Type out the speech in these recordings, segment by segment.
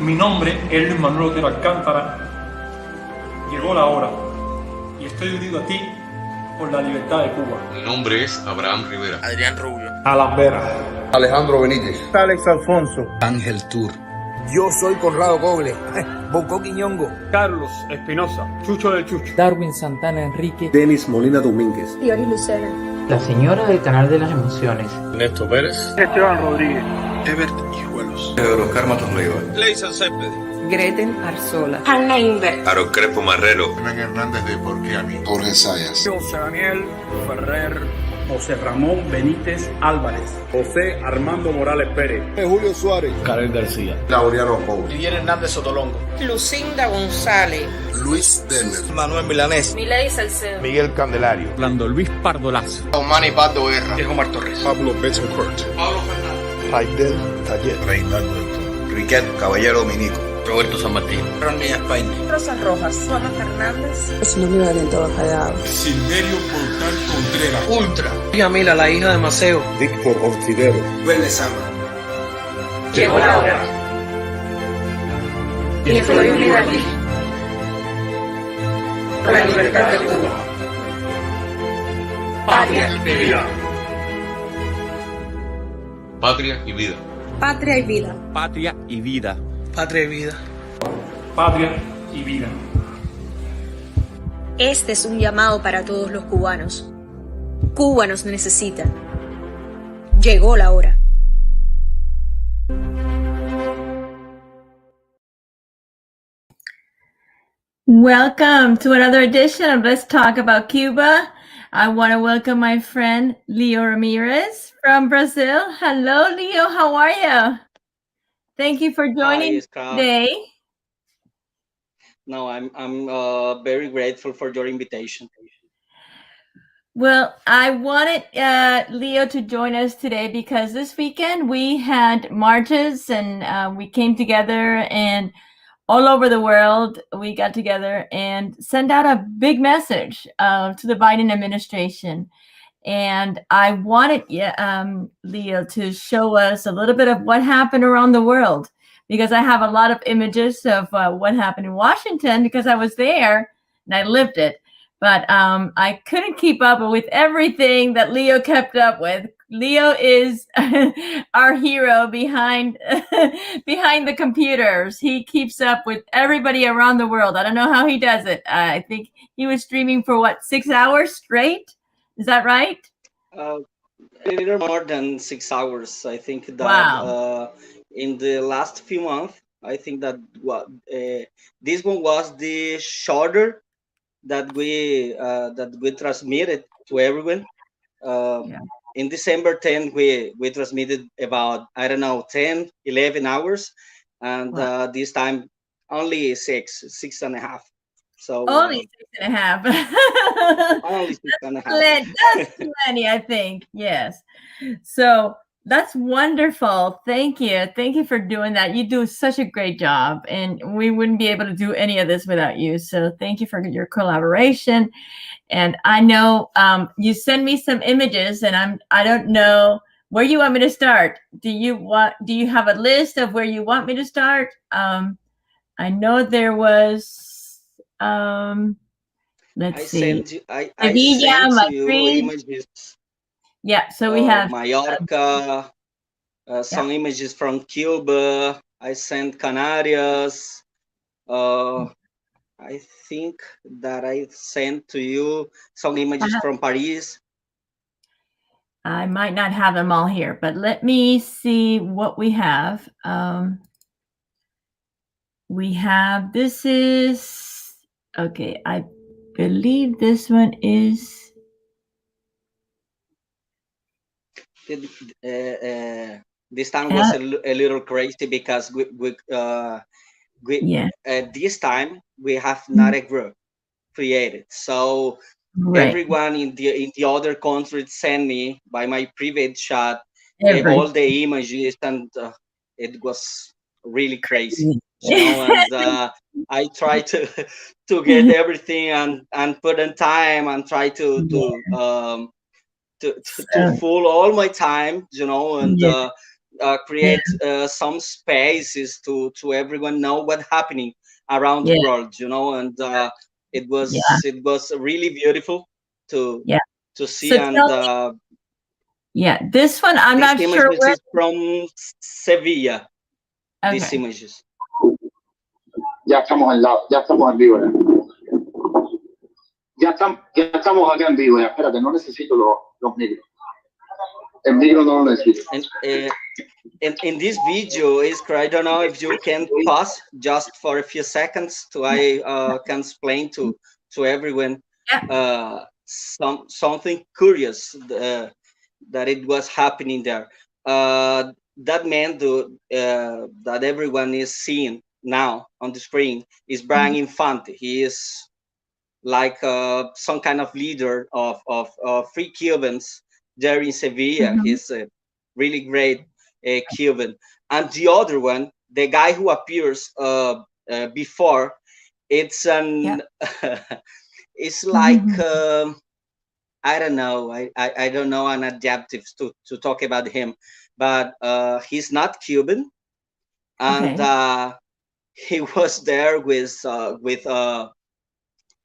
Mi nombre es Luis Manuel Otero Alcántara. Llegó la hora y estoy unido a ti por la libertad de Cuba. Mi nombre es Abraham Rivera. Adrián Rubio. Alan Vera. Alejandro Benítez. Alex Alfonso. Ángel Tour. Yo soy Conrado Coble. Bonco Quiñongo. Carlos Espinosa. Chucho del Chucho. Darwin Santana Enrique. Denis Molina Domínguez. Fiori Lucena. La señora del canal de las emociones. Néstor Pérez. Esteban Rodríguez. Ebert Hijuelos. Oscar Matos Leiva. Leison Céspedes. Greten Arzola. Hanna Inver. Aaron Crespo Marrero. Hernán Hernández de Porquiani. Jorge Sayas. José Daniel Ferrer. José Ramón Benítez Álvarez. José Armando Morales Pérez. Julio Suárez. Karen García. Laureano Pou. Miguel Hernández Sotolongo. Lucinda González. Luis Denner. Manuel Milanés. Milady Salcedo. Miguel Candelario. Lando Luis Pardolazo. Omani Pardo Guerra. Diego Omar Torres. Pablo Bettencourt. Pablo Fernández. Raidel Taller. Reinaldo Elton. Riquet Caballero Dominico. Roberto San Martín. Ronnie España. Rosa Rojas. Juana Fernández. Su nombre de Oriente Bacallao. Silverio Portal Contreras. Ultra. Yamila, la hija de Maceo. Víctor Ortidero. Vélez Sama. Llegó la hora. Y estoy unida a ti. Por la libertad de Cuba. Patria y vida. Patria y vida. Patria y vida. Patria y vida. Patria y vida. Patria y vida. Este es un llamado para todos los cubanos. Cuba nos necesita. Llegó la hora. Welcome to another edition of Let's Talk About Cuba. I want to welcome my friend Leo Ramirez from Brazil. Hello, Leo. How are you? Thank you for joining today. No, I'm very grateful for your invitation. Well, I wanted Leo to join us today because this weekend we had marches and we came together, and all over the world we got together and sent out a big message to the Biden administration. And I wanted Leo to show us a little bit of what happened around the world, because I have a lot of images of what happened in Washington because I was there and I lived it. But I couldn't keep up with everything that Leo kept up with. Leo is our hero behind the computers. He keeps up with everybody around the world. I don't know how he does it. I think he was streaming for 6 hours straight? Is that right? A little more than 6 hours. I think that wow. In the last few months, I think that this one was the shorter that we transmitted to everyone. In December 10, we transmitted about, 10-11 hours, and wow. This time only six and a half. So only 6.5. Only 6.5. That's plenty, I think. Yes. So that's wonderful. Thank you for doing that. You do such a great job, and we wouldn't be able to do any of this without you. So thank you for your collaboration. And I know you send me some images, and I don't know where you want me to start. Do you have a list of where you want me to start? I know there was let's see. I sent you images. Yeah, so we have Mallorca, some images from Cuba. I sent Canarias. I think that I sent to you some images from Paris. I might not have them all here, but let me see what we have. We have, this is, okay, I believe this one is. This time was a little crazy because this time we have not a group created, so everyone in the other countries sent me by my private chat all the images, and it was really crazy. And I tried to get everything and put in time and try to full all my time, and create some spaces to everyone know what's happening around the Yeah. world, and it was really beautiful to see. So And tell me, this one I'm these not sure images where. is from Sevilla. These Okay. images. Ya estamos ya estamos en vivo. Ya estamos acá en vivo. Ya, espérate, no necesito los micros. El micro no lo necesito. And in this video, Iskra, I don't know if you can pause just for a few seconds to I can explain to everyone something curious that it was happening there. That man that everyone is seeing now on the screen is Brian Infante. He is like some kind of leader of free Cubans there in Sevilla. He's a really great Cuban. And the other one, the guy who appears before, it's an it's like I don't know. I don't know an adjective to talk about him, but he's not Cuban, and he was there with a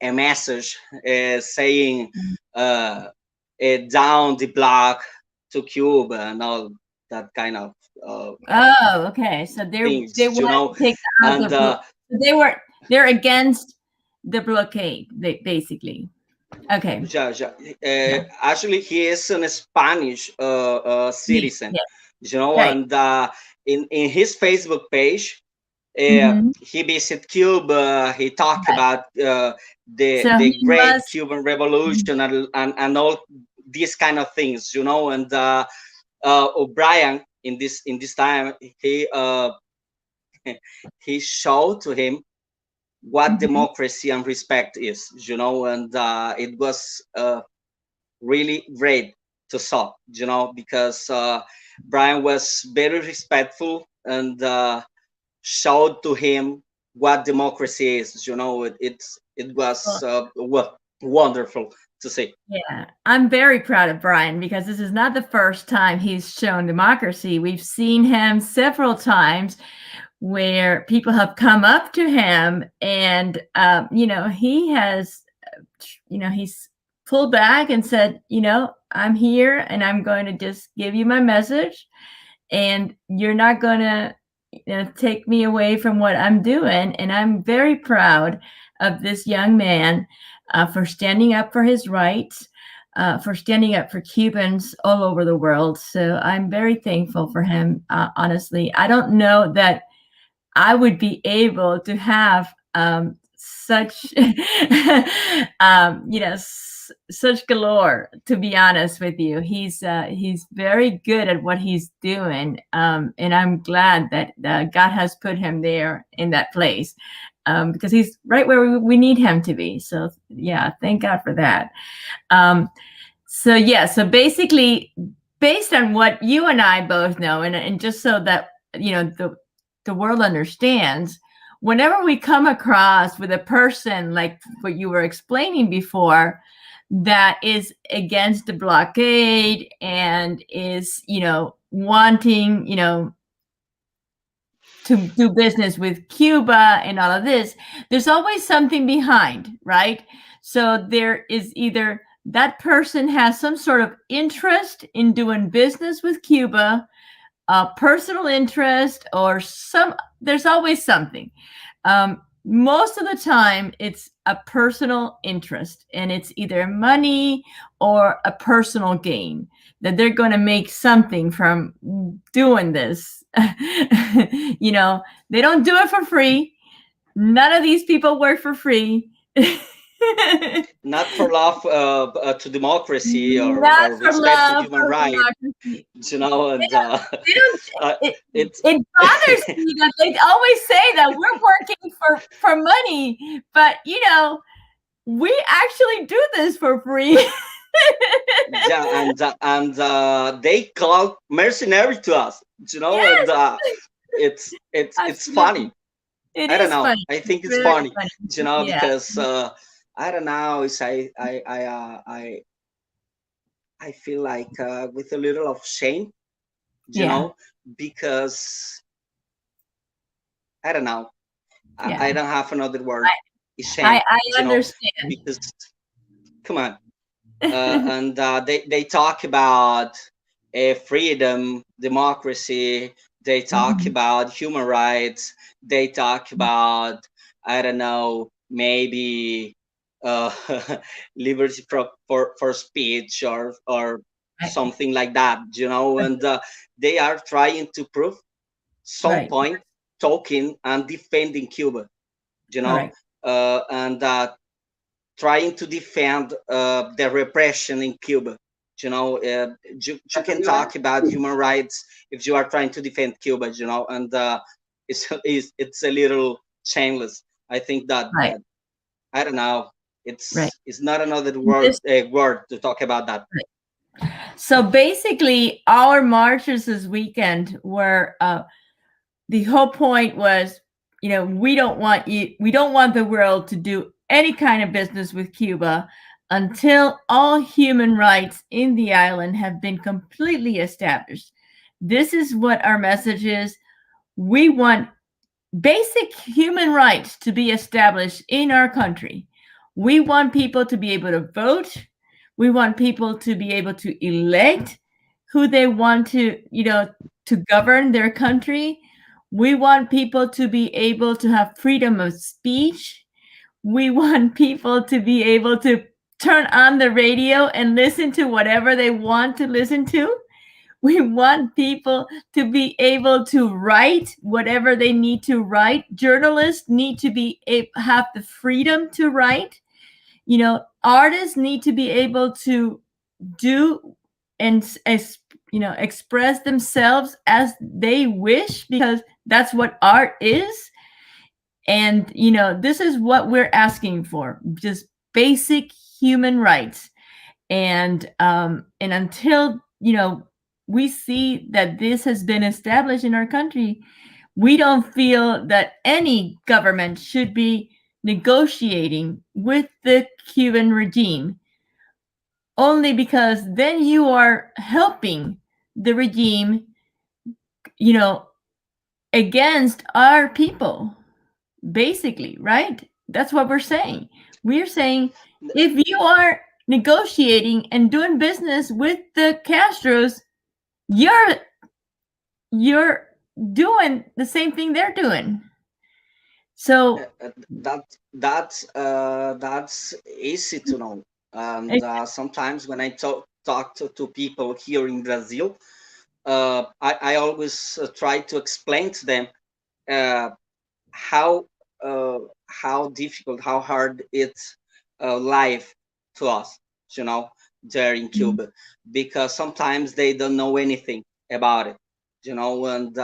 message saying down the block to Cuba and all that kind of Okay. So things, they want to take out and they're against the blockade, basically. Okay. Actually, he is a Spanish citizen, Right. and in his Facebook page, he visited Cuba. He talked about the great Cuban Revolution and all these kind of things, and O'Brien in this time he showed to him what democracy and respect is, and it was really great to saw, because Brian was very respectful and showed to him what democracy is. It was wonderful to see. Yeah, I'm very proud of Brian because this is not the first time he's shown democracy. We've seen him several times where people have come up to him and, he has, he's pulled back and said, I'm here and I'm going to just give you my message and you're not going to take me away from what I'm doing. And I'm very proud of this young man for standing up for his rights, for standing up for Cubans all over the world. So I'm very thankful for him. Honestly, I don't know that I would be able to have such, such galore, to be honest with you. He's very good at what he's doing. And I'm glad that God has put him there in that place because he's right where we need him to be. So yeah, thank God for that. So basically based on what you and I both know, and just so that, the world understands, whenever we come across with a person like what you were explaining before that is against the blockade and is wanting to do business with Cuba and all of this, there's always something behind, right? So there is either that person has some sort of interest in doing business with Cuba, a personal interest, or there's always something. Most of the time it's a personal interest, and it's either money or a personal gain, that they're going to make something from doing this. They don't do it for free. None of these people work for free. Not for love to democracy or respect to human rights, and it bothers me that they always say that we're working for money, but we actually do this for free. and they call mercenary to us, and it's funny. I don't know. Funny. I think it's really funny, because I don't know. It's I feel like with a little of shame you know, because I don't know. I don't have another word. It's shame, I you know, understand. because come on. And they talk about freedom, democracy. They talk about human rights. They talk about, I don't know, maybe uh, liberty for speech or something like that, you know. And they are trying to prove some point, talking and defending Cuba, you know, and trying to defend the repression in Cuba. You know, you can talk about human rights if you are trying to defend Cuba, you know, and it's a little shameless. I think that I don't know. It's not another word to talk about that. So basically, our marches this weekend were the whole point was, you know, we don't want the world to do any kind of business with Cuba until all human rights in the island have been completely established. This is what our message is. We want basic human rights to be established in our country. We want people to be able to vote. We want people to be able to elect who they want to, you know, to govern their country. We want people to be able to have freedom of speech. We want people to be able to turn on the radio and listen to whatever they want to listen to. We want people to be able to write whatever they need to write. Journalists need to have the freedom to write. You know, artists need to be able to do and express themselves as they wish, because that's what art is. And you know, this is what we're asking for, just basic human rights. And until, you know, we see that this has been established in our country, we don't feel that any government should be negotiating with the Cuban regime, only because then you are helping the regime, you know, against our people, basically, right? That's what we're saying. We're saying if you are negotiating and doing business with the Castros, you're doing the same thing they're doing. So that's easy to know. And sometimes when I talk to people here in Brazil, I always try to explain to them how difficult, how hard it's life to us, you know, there in Cuba, because sometimes they don't know anything about it, you know. And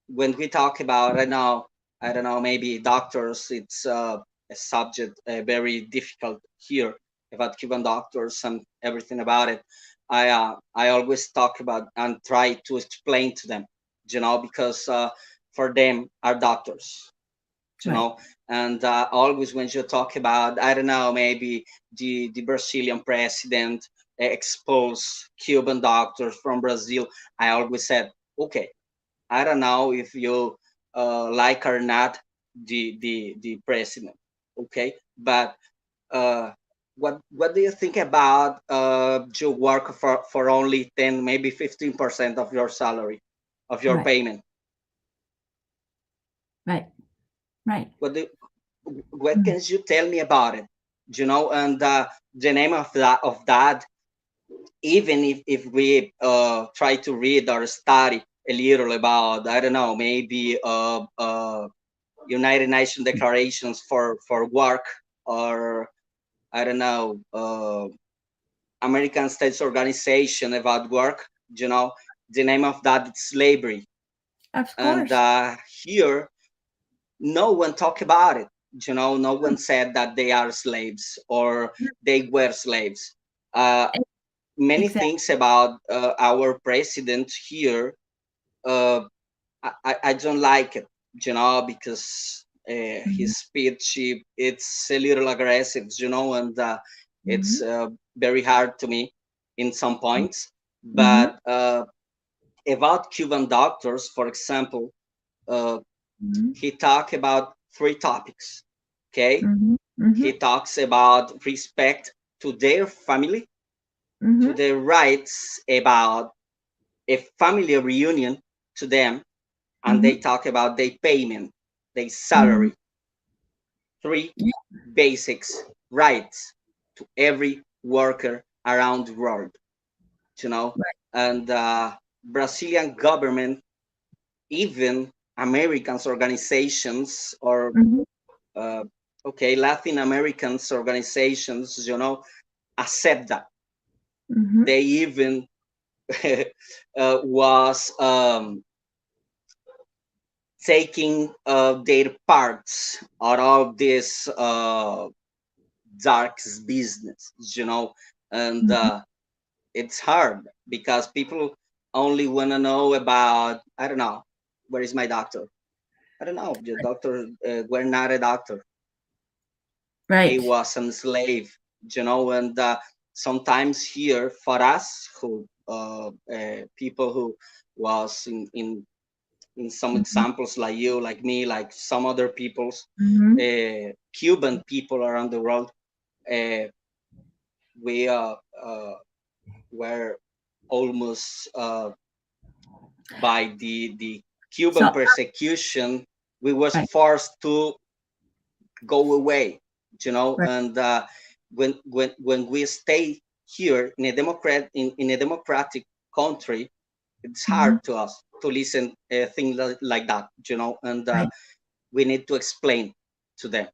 when we talk about right now, I don't know, maybe doctors, it's a subject very difficult here about Cuban doctors and everything about it. I always talk about and try to explain to them, you know, because for them are doctors, you know. And always when you talk about, I don't know, maybe the Brazilian president expose Cuban doctors from Brazil, I always said, okay, I don't know if you like or not the president, okay, but what do you think about you work for only 10, maybe 15% of your salary, of your payment? Right. What can you tell me about it? You know, and the name of that, even if we try to read or study a little about, I don't know, maybe United Nations declarations for work, or I don't know, American States Organization about work, you know, the name of that is slavery. Of course. And here, no one talk about it. You know, no one said that they are slaves or they were slaves. Many things about our president here, I don't like it, you know, because his speech, it's a little aggressive, you know, and it's very hard to me in some points. But about Cuban doctors, for example, he talked about 3 topics. Okay, he talks about respect to their family, to their rights, about a family reunion to them, and they talk about their payment, their salary. 3 basics rights to every worker around the world, you know. And Brazilian government, even Americans organizations, or Latin Americans organizations, you know, accept that. They even was taking their parts out of this dark business, you know. And it's hard because people only want to know about, I don't know, where is my doctor? I don't know, the doctor, we're not a doctor. Right. He was a slave, you know. And sometimes here for us, who people who was in some examples like you, like me, like some other peoples, Cuban people around the world, we were almost by the Cuban persecution, we was forced to go away, you know. And when we stay here in a democratic country, it's hard to us to listen things like that, you know. And we need to explain to them.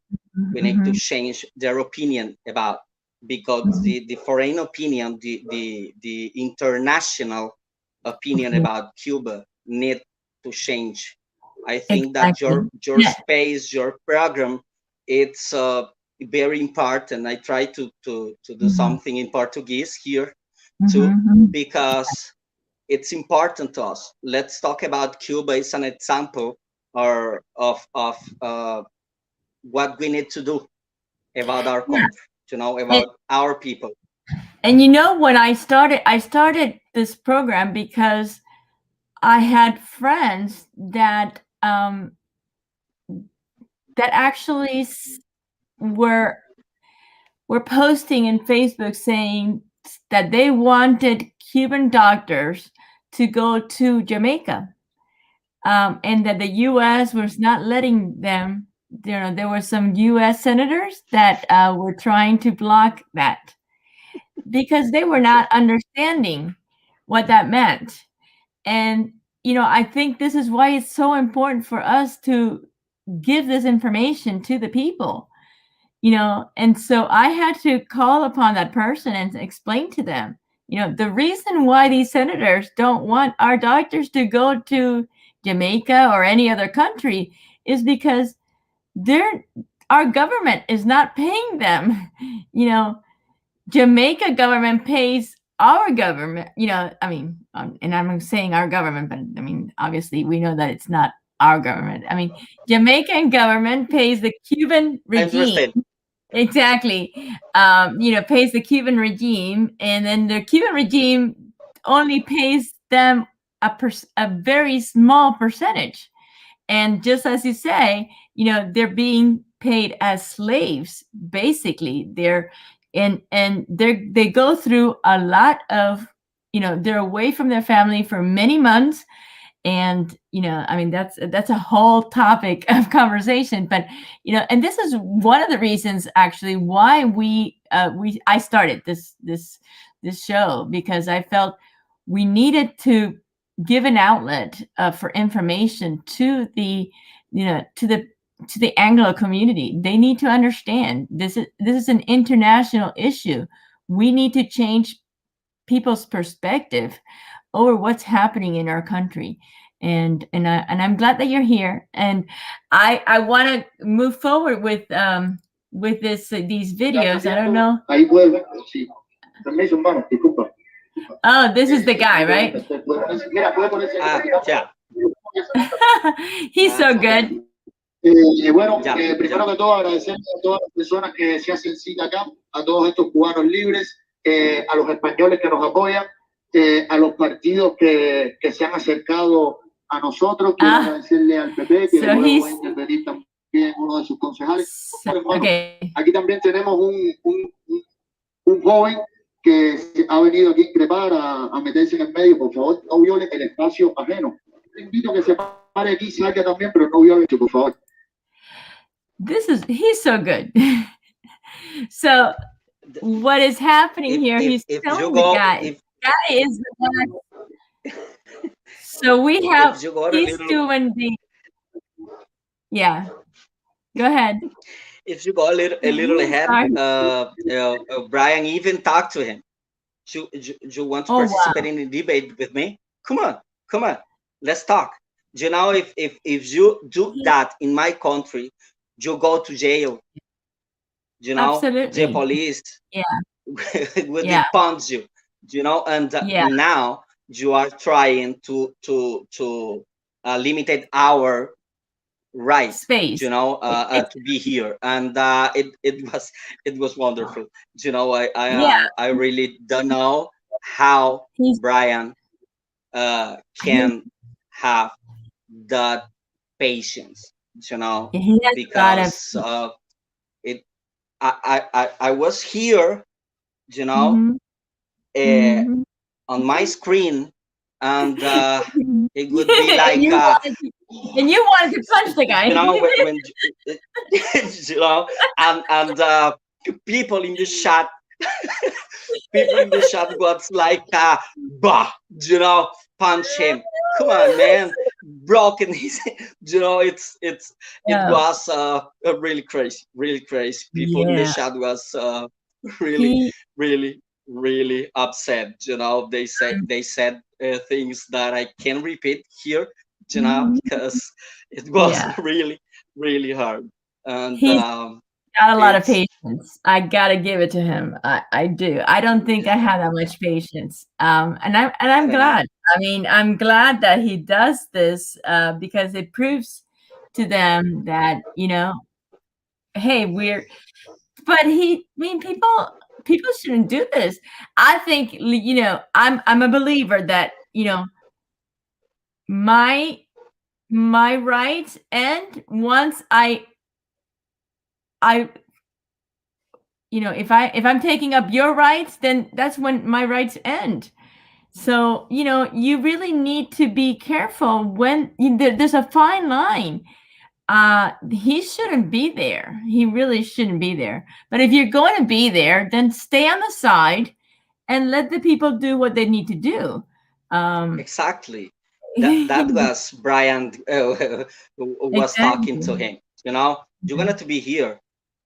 We need to change their opinion about, because the foreign opinion, the international opinion about Cuba need to change. I think that your space, your program, it's very important. I try to do something in Portuguese here too, because it's important to us. Let's talk about Cuba as an example or of what we need to do about our country, you know, about our people. And you know, when I started this program because I had friends that that actually were posting in Facebook saying that they wanted Cuban doctors to go to Jamaica, and that the U.S. was not letting them. You know, there were some U.S. senators that were trying to block that because they were not understanding what that meant. And, you know, I think this is why it's so important for us to give this information to the people, you know. And so I had to call upon that person and explain to them, you know, the reason why these senators don't want our doctors to go to Jamaica or any other country is because our government is not paying them. You know, Jamaica government pays our government, you know. I mean, and I'm saying our government, but I mean, obviously we know that it's not our government. I mean, Jamaican government pays the Cuban regime. Exactly. You know, pays the Cuban regime, and then the Cuban regime only pays them a very small percentage. And just as you say, you know, they're being paid as slaves, basically. They go through a lot of, you know, they're away from their family for many months. And, you know, I mean, that's a whole topic of conversation. But, you know, and this is one of the reasons actually why I started this show, because I felt we needed to give an outlet for information to the, you know, to the Anglo community. They need to understand this is an international issue. We need to change people's perspective over what's happening in our country. And I'm glad that you're here. And I want to move forward with these videos. I don't know. Oh, this is the guy, right? He's so good. Bueno, primero que todo agradecer a todas las personas que se hacen cita acá, a todos estos cubanos libres, a los españoles que nos apoyan. a los partidos que se han acercado a nosotros. Quiero agradecerle al PP, que luego va a intervenir también uno de sus concejales. Aquí también tenemos un joven que ha venido aquí a increpar, a meterse en el medio. Por favor, no viole el espacio ajeno. Te invito a que se pare aquí, salga también, pero no viole, por favor. He's so good. So what is happening here? He's telling the guy is the one. So we have, he's doing the, yeah, go ahead. If you go a little ahead, Brian even talked to him. You want to participate in the debate with me? Come on, let's talk. You know, if you do that in my country, you go to jail. You know, the police will punch you. You know, and now you are trying to limit our right space, you know, to be here, and it was wonderful. You know, I really don't know how Brian can have that patience, you know, because I was here, you know, on my screen, and it would be like and you wanted to punch the guy, you know, when you know, and people in the chat was like bah, you know, punch him. Come on, man, broken his, you know, it was really crazy. People in the chat was really upset. You know, they said things that I can't repeat here, you know, because it was really hard. And got a lot of patience. I gotta give it to him. I do. I don't think I have that much patience. And I'm glad. I mean, I'm glad that he does this because it proves to them that, you know, hey, people shouldn't do this. I think, you know, I'm a believer that, you know, my rights end once I you know, if I'm taking up your rights, then that's when my rights end. So, you know, you really need to be careful when there's a fine line. He shouldn't be there. He really shouldn't be there. But if you're going to be there, then stay on the side and let the people do what they need to do. Exactly. That was Brian was talking to him. You know, you're going to be here.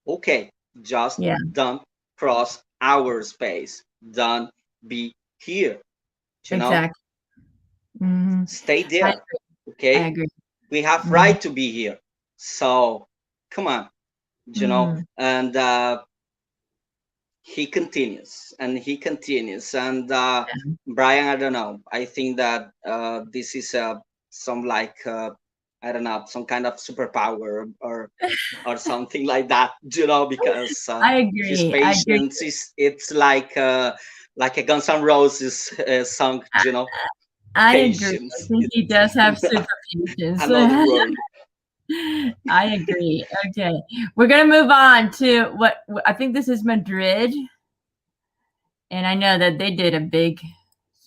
Okay, just don't cross our space. Don't be here. You know, stay there. Okay, I agree. We have right to be here. So come on, you know, and he continues and Brian, I don't know, I think that this is some like I don't know, some kind of superpower or something like that, you know, because I agree. His patience it's like a Guns N' Roses song, you know. I agree. I think he does have super patience. Another word. I agree. Okay, we're gonna move on to what I think this is Madrid, and I know that they did a big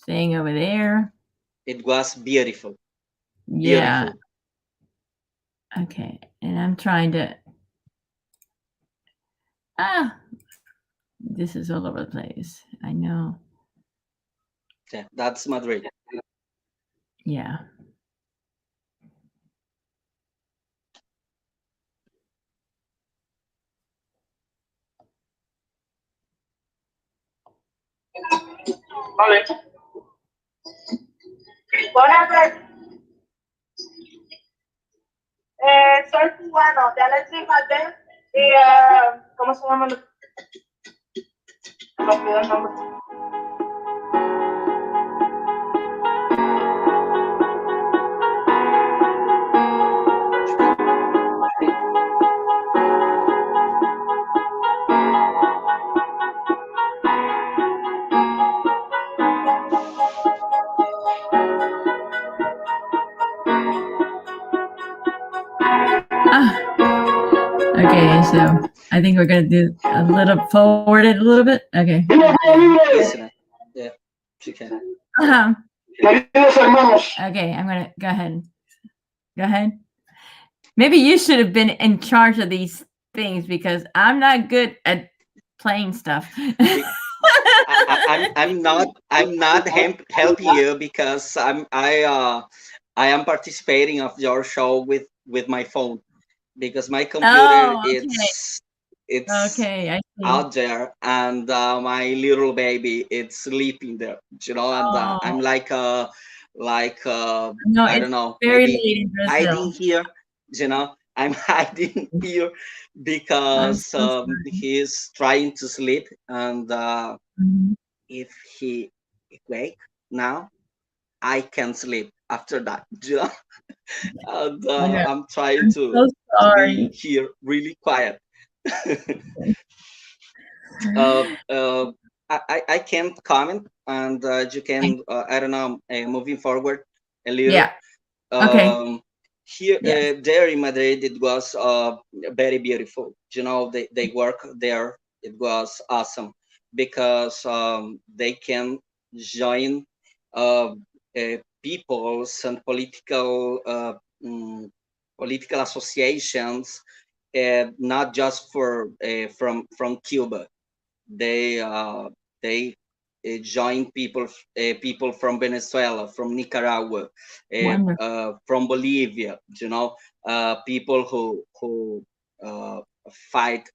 thing over there. It was beautiful. Yeah. Beautiful. Okay, and I'm trying to. This is all over the place. I know. Yeah, that's Madrid. Yeah. Vale. Buenas tardes. Soy cubano, de Alexis Martel y ¿cómo se llama? Me olvidé el nombre. Okay, so I think we're gonna do a little forward it a little bit. Okay. Listen, yeah, you can. Uh-huh. Queridos hermanos, Okay, I'm gonna go ahead. Go ahead. Maybe you should have been in charge of these things because I'm not good at playing stuff. I'm not helping you because I am participating of your show with my phone because my computer Oh, okay. it's Okay, I see. out there and my little baby it's sleeping there, you know, and I'm Oh, like no, I it's don't know, very maybe late in hiding Brazil. here, you know. I'm hiding here I'm because so sorry. he's trying to sleep and Mhm. if he wake now I can sleep after that, you know. And Yeah, I'm trying I'm to so be sorry. here really quiet. I can't comment, and you can I don't know, moving forward a little. Yeah. Okay. Here, Yes. there in Madrid, it was very beautiful. You know, they work there. It was awesome because they can join uh, peoples and political associations, not just for from Cuba. They join people from Venezuela, from Nicaragua, Wonderful. from Bolivia. You know, people who fight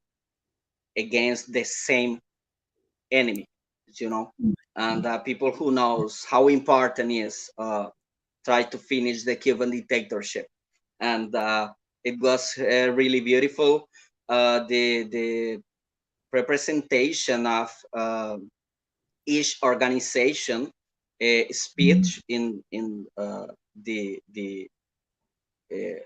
against the same enemy. You know, and people who knows how important is try to finish the Cuban dictatorship, and it was really beautiful. The representation of each organization speech in the uh,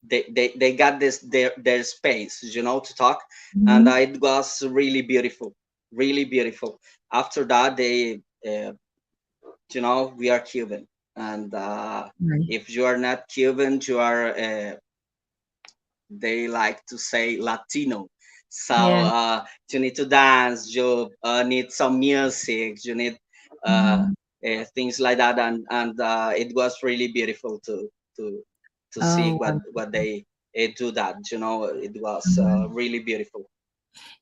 they got their space, you know, to talk, and it was really beautiful. After that, they you know, we are Cuban, and Right. if you are not Cuban, you are they like to say Latino. So Yeah. you need to dance, you need some music, you need uh, Mhm. things like that, and it was really beautiful to to see Oh, what they do that. You know, it was mhm. really beautiful.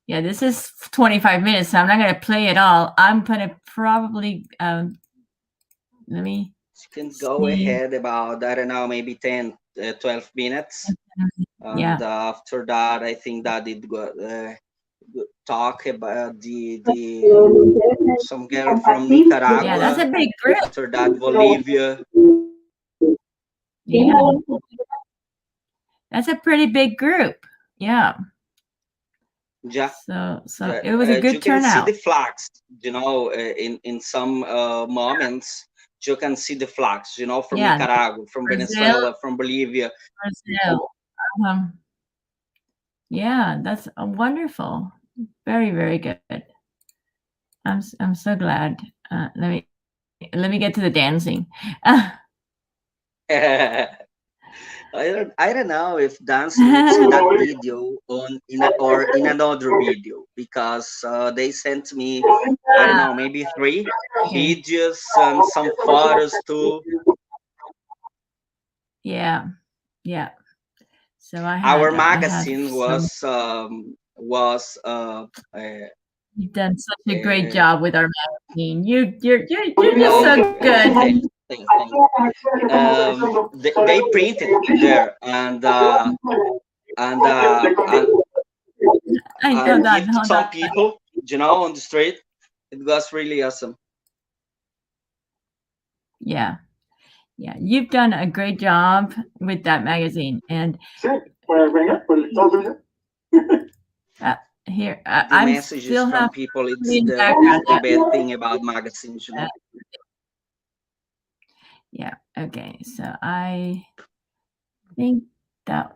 Yeah, this is 25 minutes, so I'm not gonna play it all. I'm gonna probably let me You can go see. ahead about, I don't know, maybe 10, 12 minutes. And Yeah. after that, I think that it got talk about the some girl from Yeah, that's a Nicaragua. big group. After that, Bolivia. Yeah. That's a pretty big group. Yeah. Yeah, So yeah. it was a You good can see the turnout. flags. You know, in some moments, you can see the flags. You know, from Yeah. Nicaragua, from Brazil. Venezuela, from Bolivia. Brazil. Yeah, that's wonderful. Very, very good. I'm so glad. Let me get to the dancing. I don't know if dancing it's in that video on or in another video because they sent me, I don't know, maybe 3 Okay. videos and some photos too. Yeah. Yeah. So Our I had magazine some. was You've done such a great uh, job with our magazine. You're just so good. they printed there and I and hold on, give to hold on. some people, you know, on the street. It was really awesome. Yeah. Yeah, you've done a great job with that magazine, and here The I'm messages still from have people, it's in the background. the bad thing about magazines, you know. Yeah. Okay. So I think that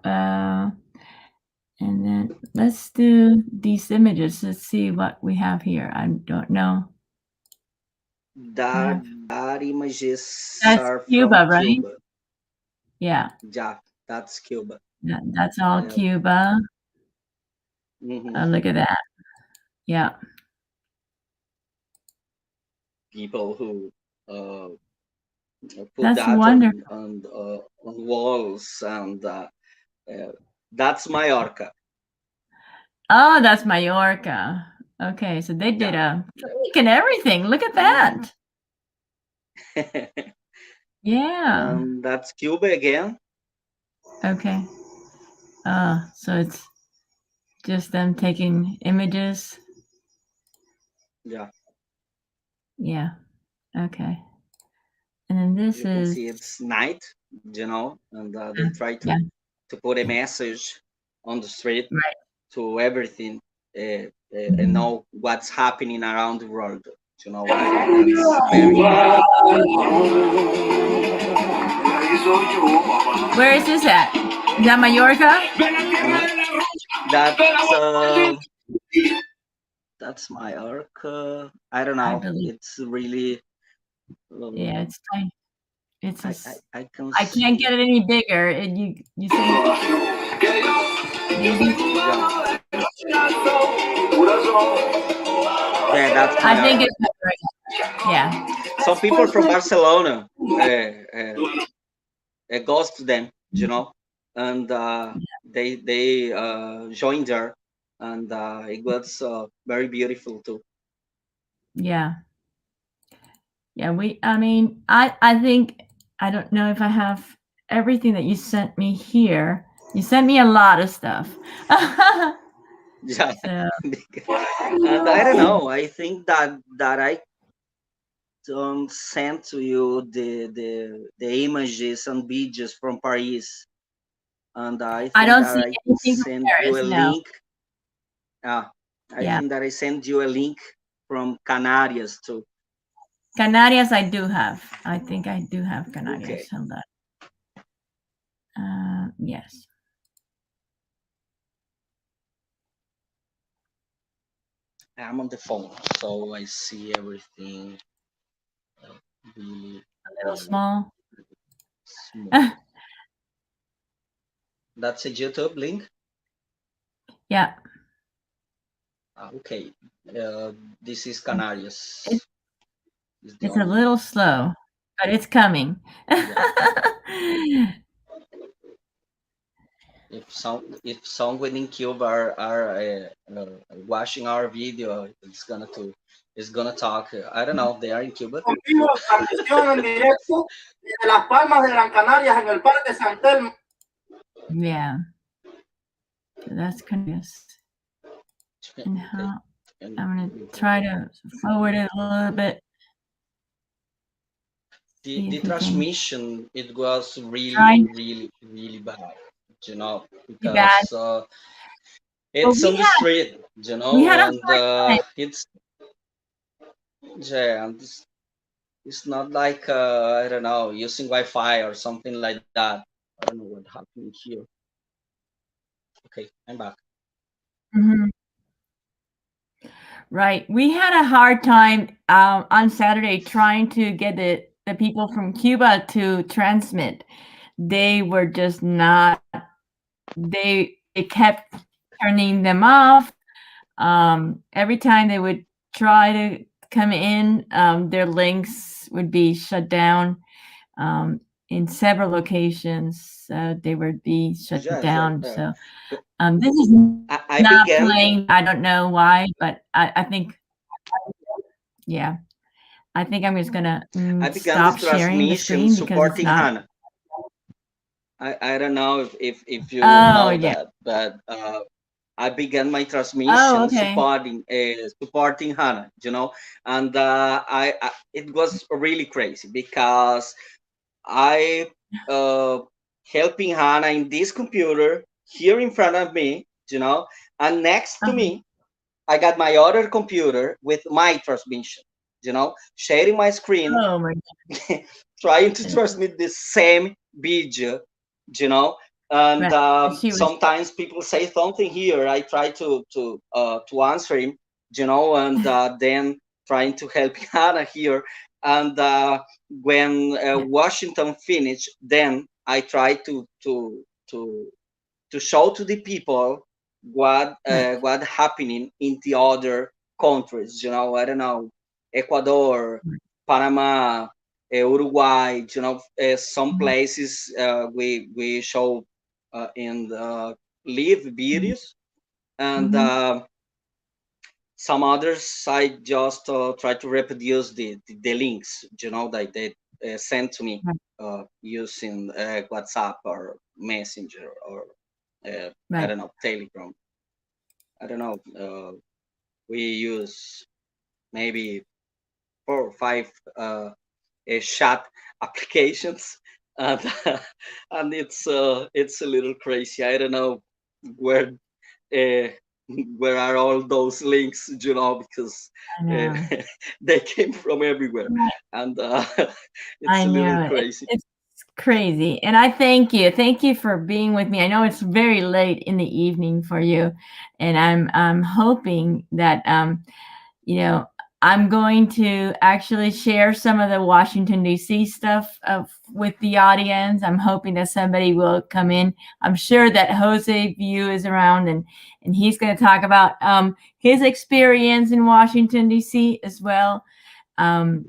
and then let's do these images. Let's see what we have here. I don't know. That images That's are from Cuba, right? Cuba. Yeah. Yeah, that's Cuba. That's all Cuba. Look at that. Yeah. People who put That's that wonderful. on walls, and that's Mallorca. Oh, that's Mallorca. Okay, so they did a cake and everything. Look at that. Yeah. That's Cuba again. Okay. So it's just them taking images. Yeah. Yeah. Okay. And then this You can is see it's night, and they try to put a message on the street to everything, and know what's happening around the world. I think that's very nice. Where is this at? Is that Mallorca? That's Mallorca. I don't know. It's really. Yeah, it's tiny. It's I can't get it any bigger. You see. Yeah, that's. I think it's yeah. Some people from Barcelona goes to them, and they joined there, and it was very beautiful too. Yeah. Yeah, I mean, I think, I don't know if I have everything that you sent me here. You sent me a lot of stuff. Yeah. So. And I don't know. I think that I don't send to you the images and videos from Paris, and I think don't that see I anything send from Paris, you a link. I think that I send you a link from Canarias too. Canarias, I do have. I think I do have Canarias. Okay. Hold on. Yes. I'm on the phone, so I see everything really a little small. That's a YouTube link? Yeah. Okay. This is Canarias. It's a little slow, but it's coming. If someone in Cuba are watching our video, it's gonna talk. I don't know. They are in Cuba. Yeah. So that's Canarias. And how I'm gonna try to forward it a little bit. The transmission, it was really bad, because it's on the street, and it's and it's not like I don't know, using Wi-Fi or something like that. I don't know what happened here. Okay, I'm back. Right. We had a hard time on Saturday trying to get the people from Cuba to transmit. They were just not, they kept turning them off. Every time they would try to come in, their links would be shut down. In several locations, they would be shut down. So this is not playing. I don't know why, but I think, yeah, I think I'm just gonna stop sharing the screen because it's not. Hannah. I don't know if you know that, but I began my transmission supporting Hannah, and it was really crazy because I helping Hannah in this computer here in front of me, and next to me, I got my other computer with my transmission, sharing my screen, trying to transmit the same video, and sometimes people say something here. I try to answer him, and then trying to help Hannah here. And when Washington finished, then I try to show to the people what happening in the other countries. You know, I don't know, Ecuador, Panama, Uruguay. You know, some places we show in the live videos, and some others I just try to reproduce the links. You know, that they sent to me using WhatsApp or Messenger or I don't know, Telegram. I don't know. We use maybe 4 or 5 chat applications, and and it's a little crazy. I don't know where uh, where are all those links, you know, because they came from everywhere, and it's a little crazy. It's crazy, and I thank you for being with me. I know it's very late in the evening for you, and I'm hoping that you know, I'm going to actually share some of the Washington, D.C. stuff with the audience. I'm hoping that somebody will come in. I'm sure that Jose View is around, and he's going to talk about his experience in Washington, D.C. as well.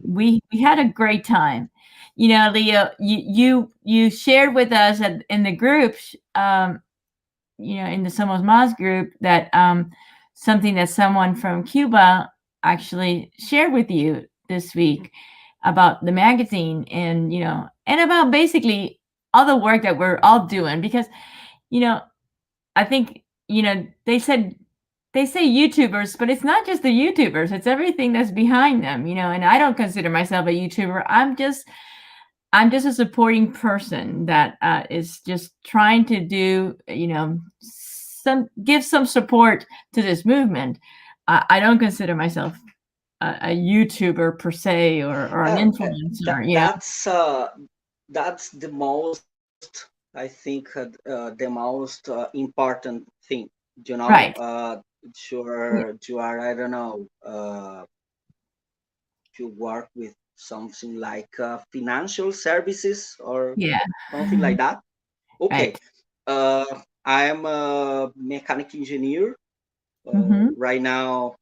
We had a great time. You know, Leo, you shared with us in the group, you know, in the Somos Mas group, that something that someone from Cuba actually shared with you this week about the magazine, and you know, and about basically all the work that we're all doing, because you know, I think, you know, they say YouTubers, but it's not just the YouTubers, it's everything that's behind them, you know. And I don't consider myself a YouTuber. I'm just a supporting person that is just trying to do, you know, give some support to this movement. I don't consider myself a YouTuber per se, or an influencer. That's the most, I think, the most important thing. You know, you are, I don't know, you work with something like financial services or something like that. Okay. I'm a mechanic engineer. Right now,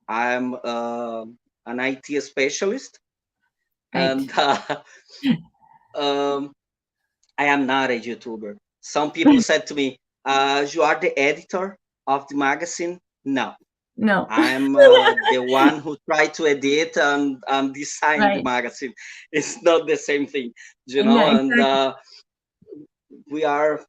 I'm an IT specialist, and I am not a YouTuber. Some people said to me, "You are the editor of the magazine." No, I'm the one who tried to edit and design the magazine. It's not the same thing, you know. And we are,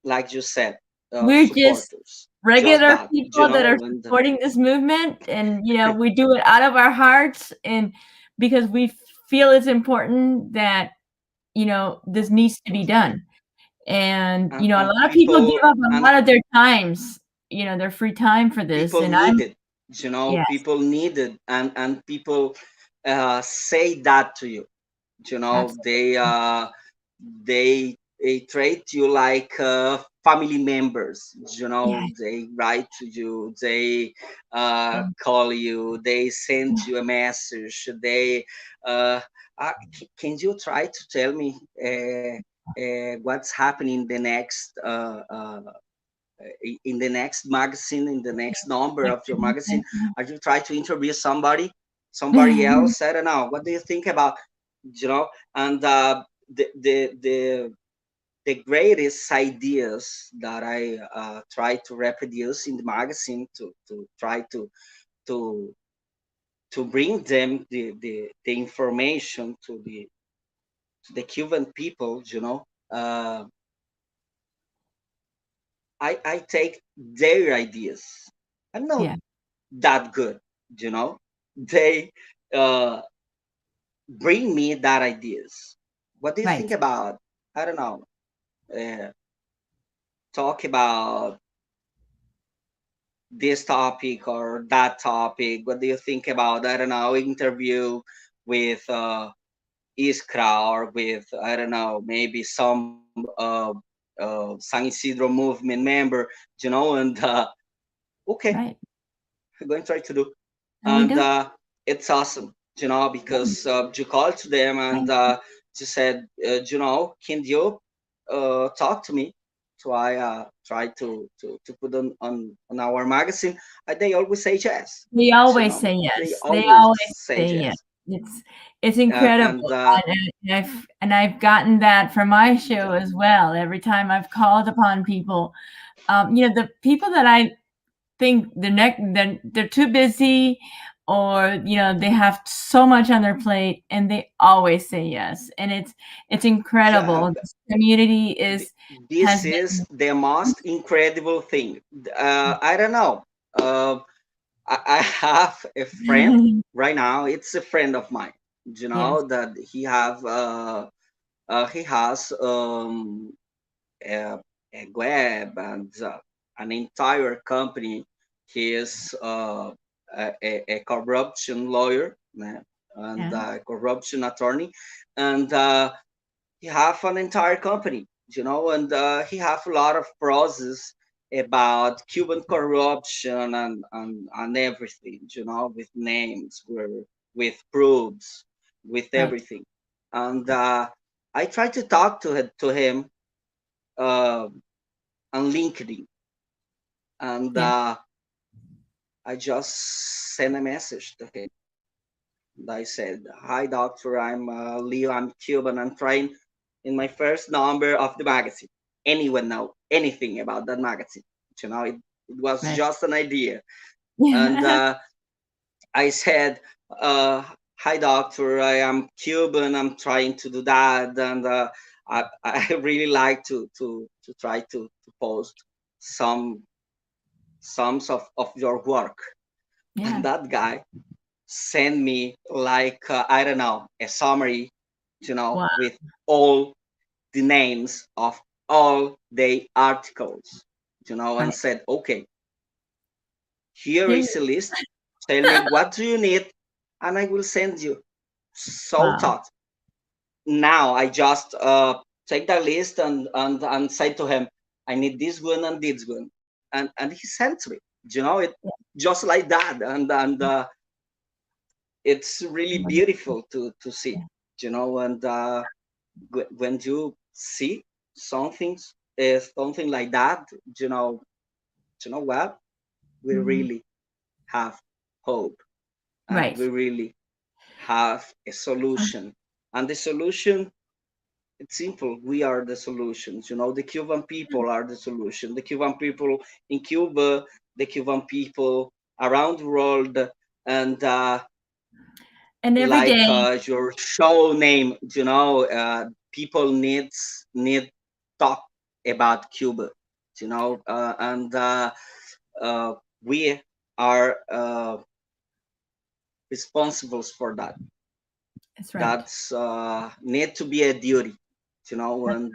like you said, we're supporters. just regular that, people, you know, that are supporting this movement, and you know, we do it out of our hearts, and because we feel it's important that, you know, this needs to be done. And you know, a lot of people give up a lot of their times, you know, their free time for this. People and need it, you know. People need it, and people say that to you, you know. They treat you like family members, you know. They write to you, they call you, they send you a message, they can you try to tell me what's happening in the next magazine, in the next number of your magazine? Are you trying to interview somebody else? I don't know. What do you think about, you know? And the greatest ideas that I try to reproduce in the magazine, to try to bring them the information to the Cuban people, you know. I take their ideas. I'm not that good, you know. They bring me that ideas. What do you think about, I don't know, talk about this topic or that topic? What do you think about, I don't know, interview with Iskra, or with, I don't know, maybe some San Isidro movement member, you know? And okay, I'm going to try to do. And it's awesome, you know, because you called to them and you said, you know, can you talk to me try to put on our magazine, they always say yes. They always say They yes. They always always say say yes. yes. It's And incredible. And I've gotten that for my show as well. Every time I've called upon people, the people that I think they're too busy, or they have so much on their plate, and they always say yes. And it's incredible. This community this is the most incredible thing. I don't know. I have a friend right now. It's a friend of mine. That he has a web and an entire company. He is a corruption lawyer, and corruption attorney, and he have an entire company, and he have a lot of process about Cuban corruption and everything, with names, with proofs, with everything. And I tried to talk to him on LinkedIn, and I just sent a message to him. And I said, "Hi, doctor. I'm Leo. I'm Cuban. I'm trying in my first number of the magazine. Anyone know anything about that magazine? It was just an idea." And I said, "Hi, doctor. I am Cuban. I'm trying to do that, and I really like to try to post some of your work." And that guy sent me like I don't know, a summary, with all the names of all the articles, and said, "Okay, here is a list. Tell me what do you need, and I will send you." So thought. Now I just take the list and say to him, "I need this one and this one," and he sent me. It just like that, and it's really beautiful to see, and when you see something like that, what we really have hope, and we really have a solution. And the solution, it's simple. We are the solutions. The Cuban people are the solution. The Cuban people in Cuba, the Cuban people around the world, and every like day, your show name, people need talk about Cuba, and we are responsible for that. That's right. That's need to be a duty, and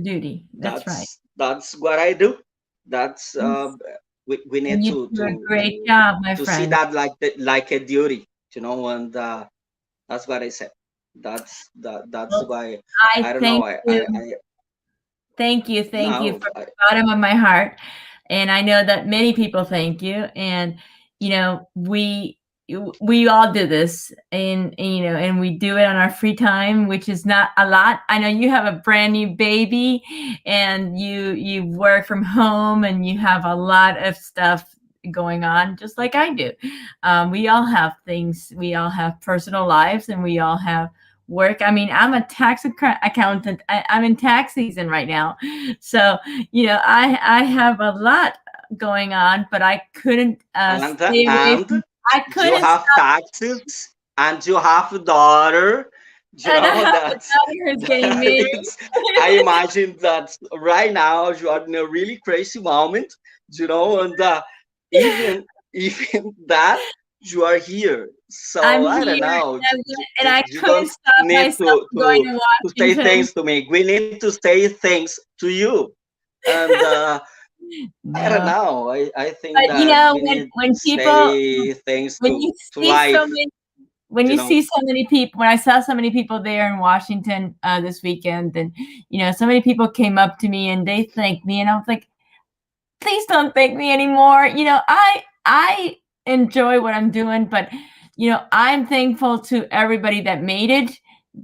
duty. That's right. That's what I do. That's we need you do a great job, my to friend. see that like a duty, and that's what I said. That's why I don't know. Thank you from the bottom of my heart, and I know that many people thank you. And we all do this, and we do it on our free time, which is not a lot. I know you have a brand new baby, and you work from home, and you have a lot of stuff going on, just like I do. We all have things. We all have personal lives, and we all have work. I mean, I'm a tax accountant. I'm in tax season right now, so I have a lot going on, but I couldn't stay away from. I couldn't. You have taxes, and you have a daughter. Who's getting married. I imagine that right now you are in a really crazy moment, and even that you are here. So I don't know. And I couldn't stop myself going to say things to me. We need to say things to you, and I don't know. I think but that when people say things when you to see life. so many, when you see so many people, when I saw so many people there in Washington this weekend, and so many people came up to me and they thanked me, and I was like, please don't thank me anymore. I enjoy what I'm doing, but I'm thankful to everybody that made it,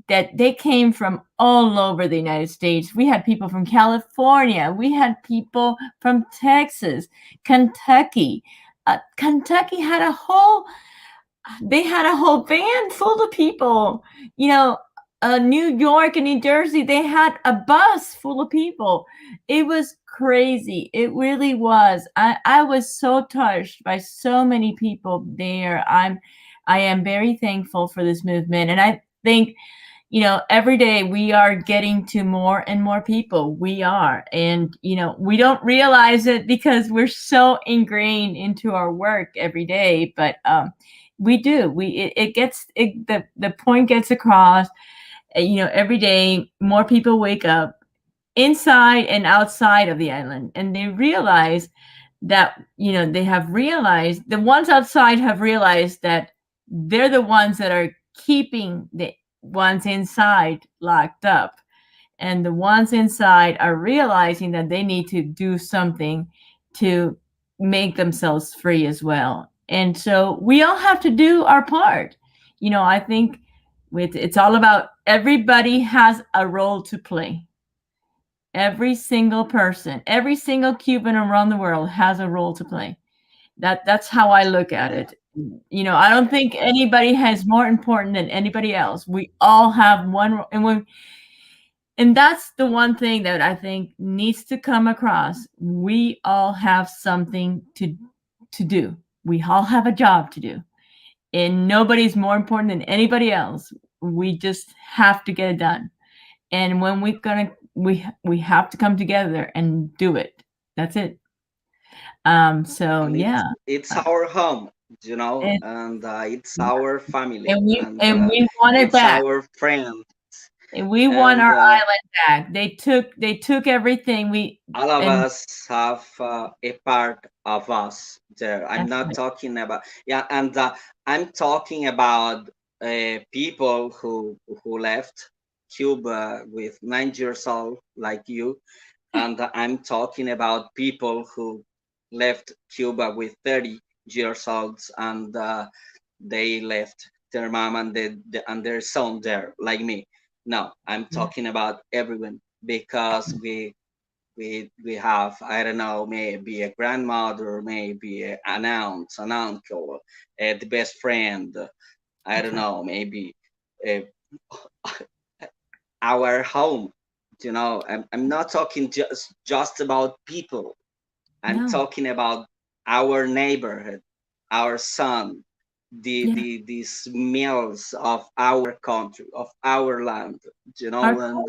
that they came from all over the United States. We had people from California. We had people from Texas, Kentucky. Kentucky had a whole band full of people. New York and New Jersey, they had a bus full of people. It was crazy. It really was. I was so touched by so many people there. I am very thankful for this movement. And I think, every day we are getting to more and more people. We are. And, we don't realize it because we're so ingrained into our work every day. But we do. The point gets across. Every day more people wake up inside and outside of the island, and they realize that, the ones outside have realized that they're the ones that are keeping the ones inside locked up. And the ones inside are realizing that they need to do something to make themselves free as well. And so we all have to do our part. I think it's all about everybody has a role to play. Every single person, every single Cuban around the world has a role to play. That's how I look at it. I don't think anybody has more important than anybody else. We all have one, and that's the one thing that I think needs to come across. We all have something to do. We all have a job to do, and nobody's more important than anybody else. We just have to get it done. And when we have to come together and do it. That's it. So yeah, it's our home, and it's our family, and we want it it's back. our friends. And we want our island back. They took everything. All of us have a part of us there. I'm not talking about and I'm talking about people who left Cuba with 9 years old, like you, and I'm talking about people who left Cuba with 30 years old, and they left their mom and their son there, like me. No, I'm talking about everyone, because we have, I don't know, maybe a grandmother, maybe an aunt, an uncle, the best friend, I don't know, maybe our home. I'm not talking just about people. I'm talking about our neighborhood, our son, the smells of our country, of our land, and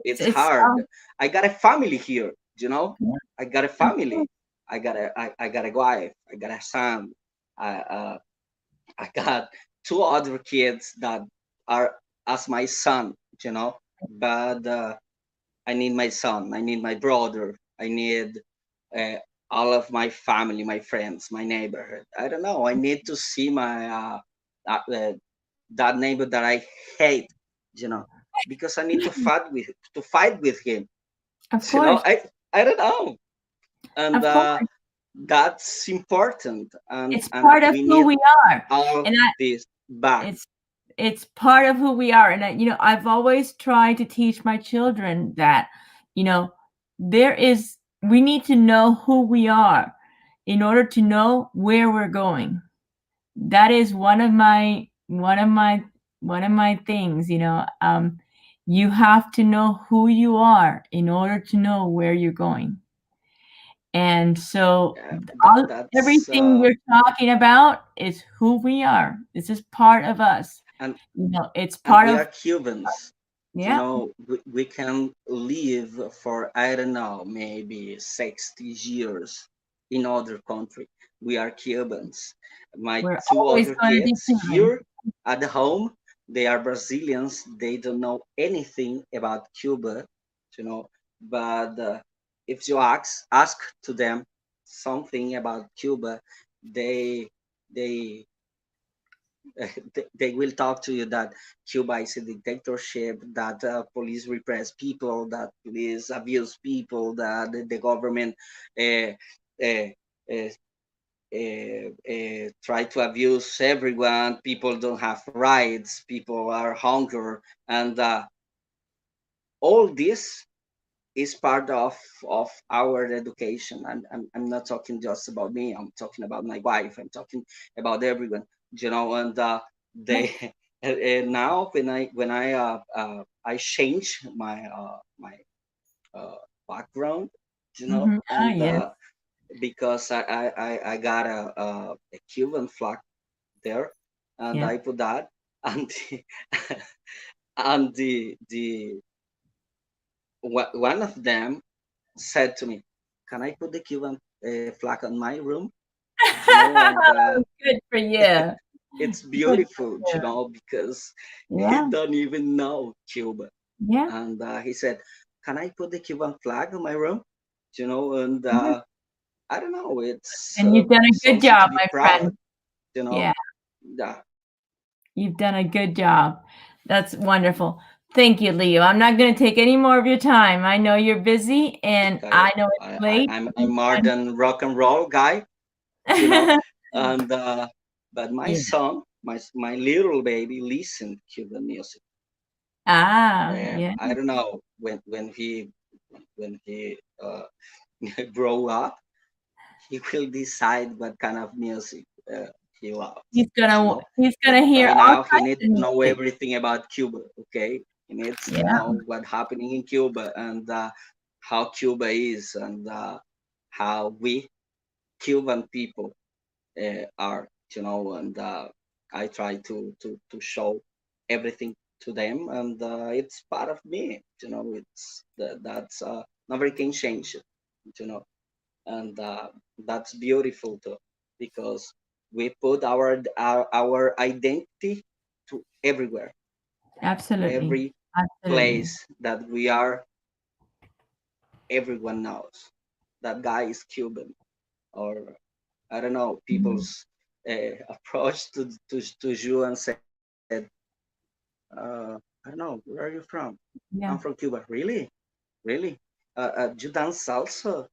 it's hard. I got a family here, I got a family. I got a wife. I got a son. I got 2 other kids that are as my son, but I need my son. I need my brother. I need all of my family, my friends, my neighborhood. I don't know. I need to see my that neighbor that I hate, because I need to fight with him. Of course. I don't know, and that's important. And it's part of who we are. All this back. It's part of who we are, and I've always tried to teach my children that we need to know who we are in order to know where we're going. That is one of my things. You have to know who you are in order to know where you're going. And so everything we're talking about is who we are. This is part of us. And it's part of. We are Cubans. Yeah. We can live for, I don't know, maybe 60 years in other country. We are Cubans. My 2 other kids here at the home, they are Brazilians. They don't know anything about Cuba, but if you ask to them something about Cuba, they will talk to you that Cuba is a dictatorship, that police repress people, that police abuse people, that the government try to abuse everyone. People don't have rights. People are hunger, and all this is part of our education. I'm not talking just about me. I'm talking about my wife. I'm talking about everyone. And they now when I change my background, and because I got a Cuban flag there, and I put that, and and one of them said to me, "Can I put the Cuban flag on my room?" And, good for you. It's beautiful, because he don't even know Cuba. Yeah. And he said, "Can I put the Cuban flag on my room?" And I don't know. It's and you've done a good something job, to be my proud. friend. Yeah. Yeah. You've done a good job. That's wonderful. Thank you, Leo. I'm not going to take any more of your time. I know you're busy, and I know it's late. I'm more than rock and roll guy, and but my son, my little baby, listen Cuban music. Yeah. I don't know when he grow up, he will decide what kind of music he loves. He's gonna hear right all now. He kinds needs of to know music. everything about Cuba. Okay, he needs to know what's happening in Cuba, and how Cuba is, and how we Cuban people are. And I try to show everything to them, and it's part of me. It's that's never can change it. And that's beautiful too, because we put our identity to everywhere. Absolutely. Every place that we are, everyone knows that guy is Cuban. Or I don't know, people's approach to you and said, I don't know, where are you from? I'm from Cuba. Really? You dance salsa?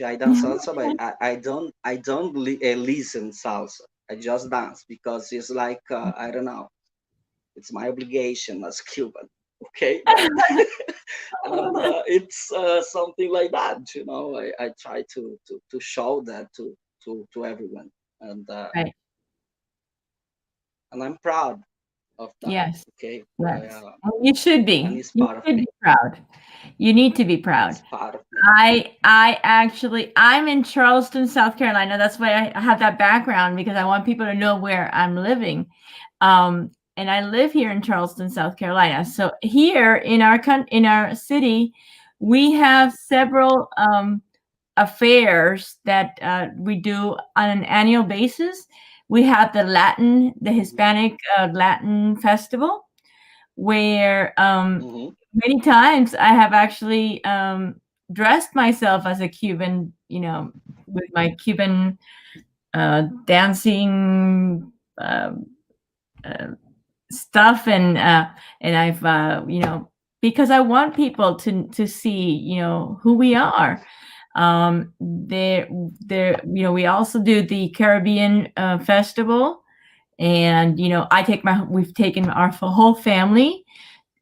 I dance salsa, but I don't listen salsa. I just dance because it's like I don't know. It's my obligation as Cuban. Okay, and it's something like that. I try to show that to everyone, and and I'm proud of that. Yes. Okay. Yes. You should be. And it's You part of should me. be proud. You need to be proud. It's part of me. I'm in Charleston, South Carolina. That's why I have that background, because I want people to know where I'm living. And I live here in Charleston, South Carolina. So here in our city, we have several affairs that we do on an annual basis. We have the Hispanic Latin Festival, where many times I have actually dressed myself as a Cuban, with my Cuban dancing stuff, and I've because I want people to see who we are. There we also do the Caribbean festival, and we've taken our whole family,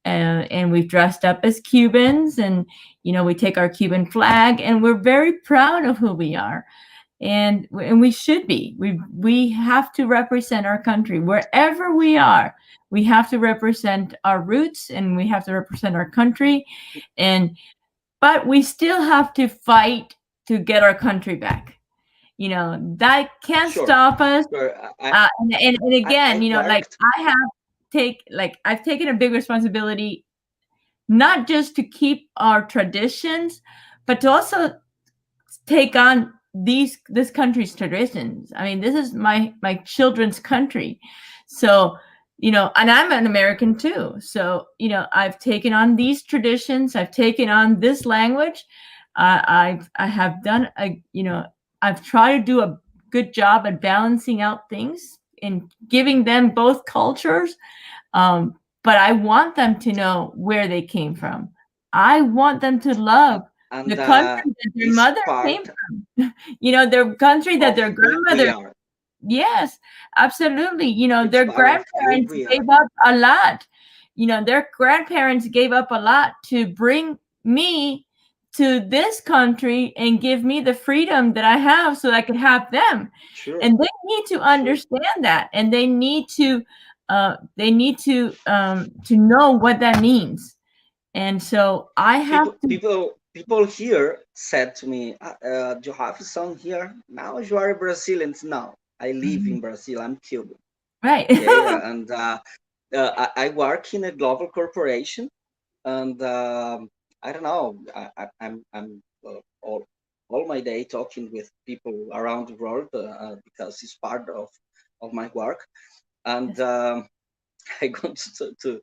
and we've dressed up as Cubans, and we take our Cuban flag, and we're very proud of who we are. And we should be. We have to represent our country wherever we are. We have to represent our roots, and we have to represent our country, but we still have to fight to get our country back. That can't stop us. Sure. And again, worked. I've taken a big responsibility, not just to keep our traditions, but to also take on this country's traditions. I mean, this is my children's country. So, and I'm an American too. So, I've taken on these traditions. I've taken on this language. I have done I've tried to do a good job at balancing out things and giving them both cultures. But I want them to know where they came from. I want them to love and the country that their it's mother came part from. Their country that of their who we grandmother. are. Yes, absolutely. It's Their part of who grandparents we gave are. up a lot. Their grandparents gave up a lot to bring me to this country and give me the freedom that I have so I could have them. Sure. And they need to understand that, and they need to know what that means. And so I have people here said to me, "Do you have a son here? Now you are Brazilian. No, I live in Brazil. I'm Cuban." Right. Okay, and I work in a global corporation, and I don't know. I'm all my day talking with people around the world because it's part of my work, and I want to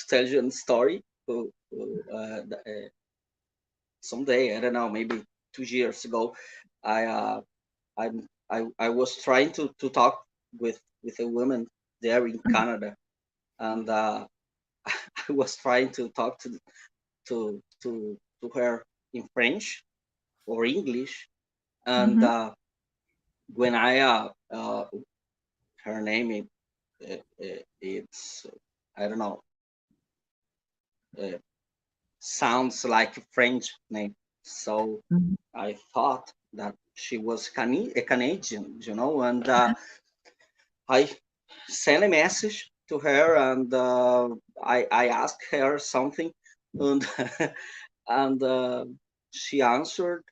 tell you a story. Someday, I don't know, maybe 2 years ago, I I was trying to talk with a woman there in Canada, and I was trying to talk to her in French or English, and when I her name it's I don't know, sounds like a French name, so I thought that she was a Canadian, and I sent a message to her, and I asked her something, and and she answered,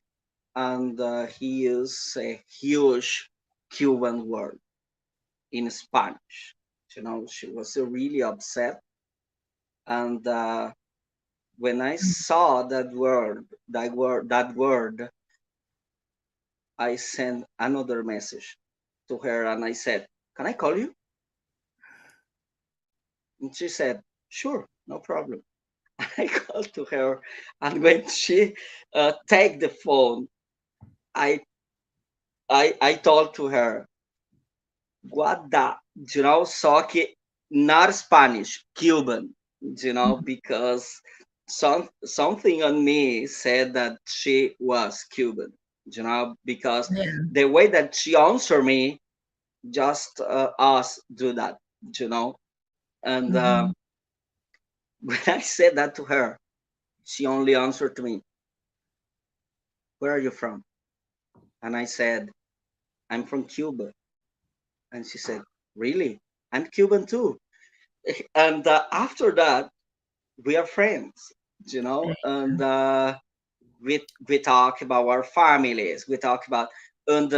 and he used a huge Cuban word in Spanish. She was really upset, and when I saw that word, I sent another message to her, and I said, "Can I call you?" And she said, "Sure, no problem." I called to her, and when she take the phone, I told to her, "What the?" Só que not Spanish, Cuban, because something on me said that she was Cuban, because the way that she answered me, just us do that, and when I said that to her, she only answered to me, "Where are you from?" And I said, "I'm from Cuba." And she said, "Really? I'm Cuban too." And after that, we are friends, and we talk about our families. We talk about, and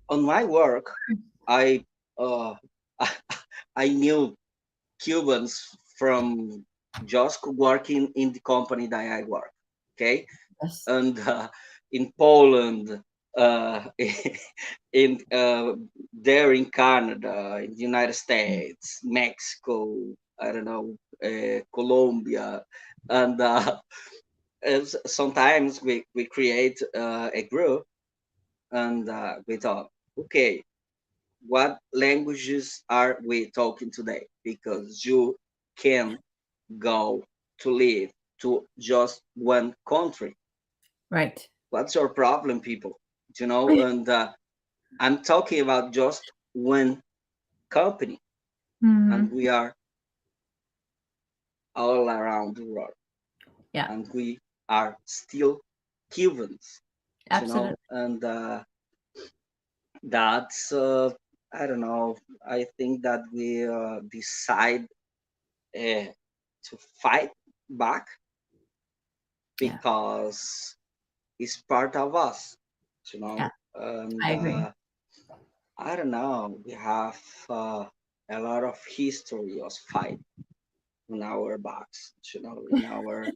on my work, I uh, I knew Cubans from just working in the company that I work. Okay, and in Poland, in there in Canada, in the United States, Mexico, I don't know, Colombia, and sometimes we create a group, and we talk. Okay, what languages are we talking today? Because you can go to live to just one country. Right. What's your problem, people? And I'm talking about just one company, and we are all around the world. Yeah. And we are still Cubans. Absolutely. And that's I don't know. I think that we decide to fight back because it's part of us. Yeah. And I agree. I don't know. We have a lot of history of fight on our backs, in our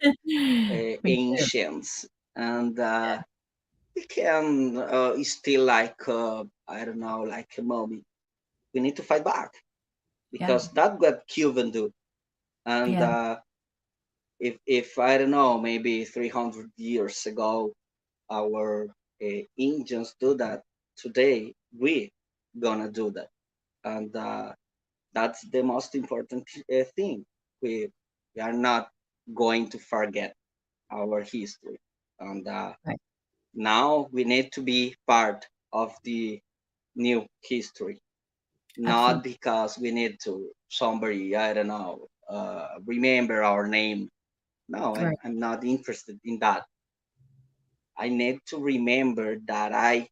ancients, and we can still like I don't know, like a mummy. We need to fight back because that's what Cuban do, and if I don't know, maybe 300 years ago, our Indians do that. Today we gonna do that, and that's the most important thing. We are not going to forget our history. and now we need to be part of the new history, not because we need to somebody, I don't know, remember our name. No, I'm not interested in that. I need to remember that I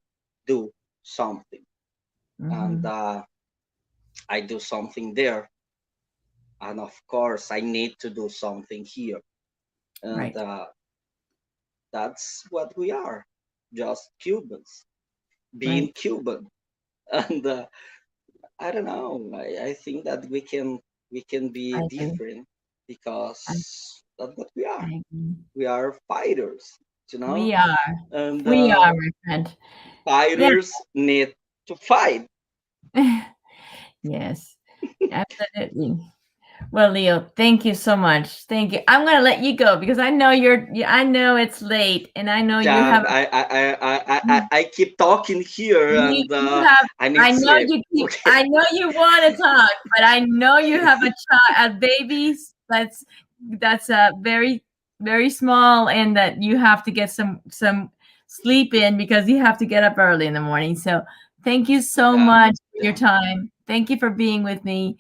do something, and I do something there, and of course I need to do something here, and that's what we are, just Cubans being Cuban. And I don't know, I think that we can be different, because that's what we are. We are fighters, you know. We are. And We are, my friend. Fighters need to fight. Yes, absolutely. Well, Leo, thank you so much. Thank you. I'm gonna let you go because I know I know it's late, and I know you have. I keep talking here, and I need to know sleep. you keep. Okay. I know you want to talk, but I know you have a baby that's very very small, and that you have to get some sleep in because you have to get up early in the morning. So thank you so much for your time. Thank you for being with me.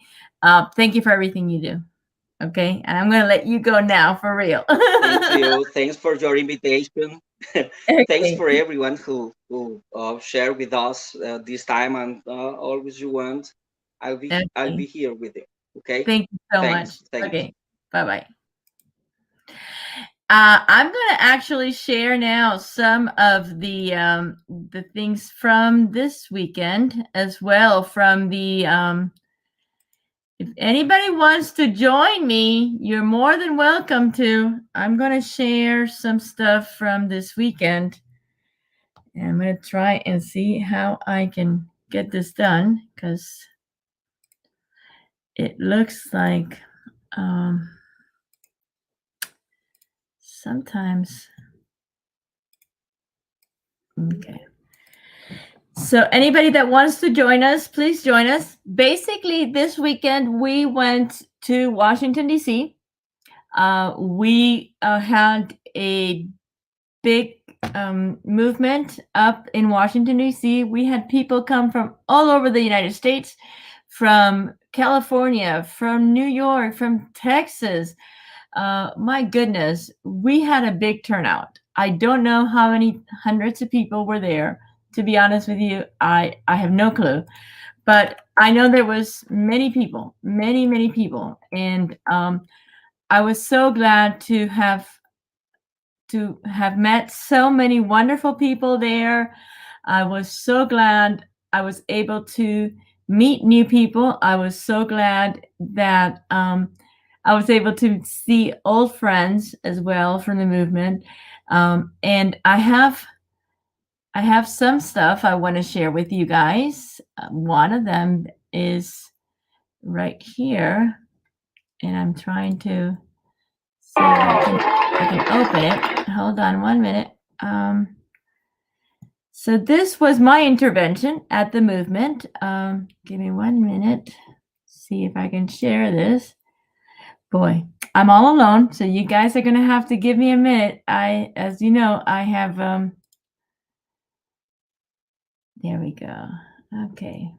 Thank you for everything you do. Okay, and I'm gonna let you go now for real. Thank you. Thanks for your invitation. Thanks for everyone who shared with us this time, and always you want. I'll be here with you. Okay. Thank you so Thanks. much. Thanks. Okay. Bye bye. I'm going to actually share now some of the things from this weekend as well. From the if anybody wants to join me, you're more than welcome to. I'm going to share some stuff from this weekend. And I'm going to try and see how I can get this done, because it looks like sometimes. Okay. So anybody that wants to join us, please join us. Basically, this weekend we went to Washington, D.C. We had a big movement up in Washington, D.C. We had people come from all over the United States, from California, from New York, from Texas. My goodness, we had a big turnout. I don't know how many hundreds of people were there. To be honest with you, I have no clue. But I know there was many people, many people. And I was so glad to have met so many wonderful people there. I was so glad I was able to meet new people. I was so glad that I was able to see old friends as well from the movement. And I have some stuff I want to share with you guys. One of them is right here, and I'm trying to see if I can open it. Hold on 1 minute. So this was my intervention at the movement. Give me 1 minute. See if I can share this. Boy, I'm all alone, so you guys are gonna have to give me a minute. As you know, I have there we go. Okay.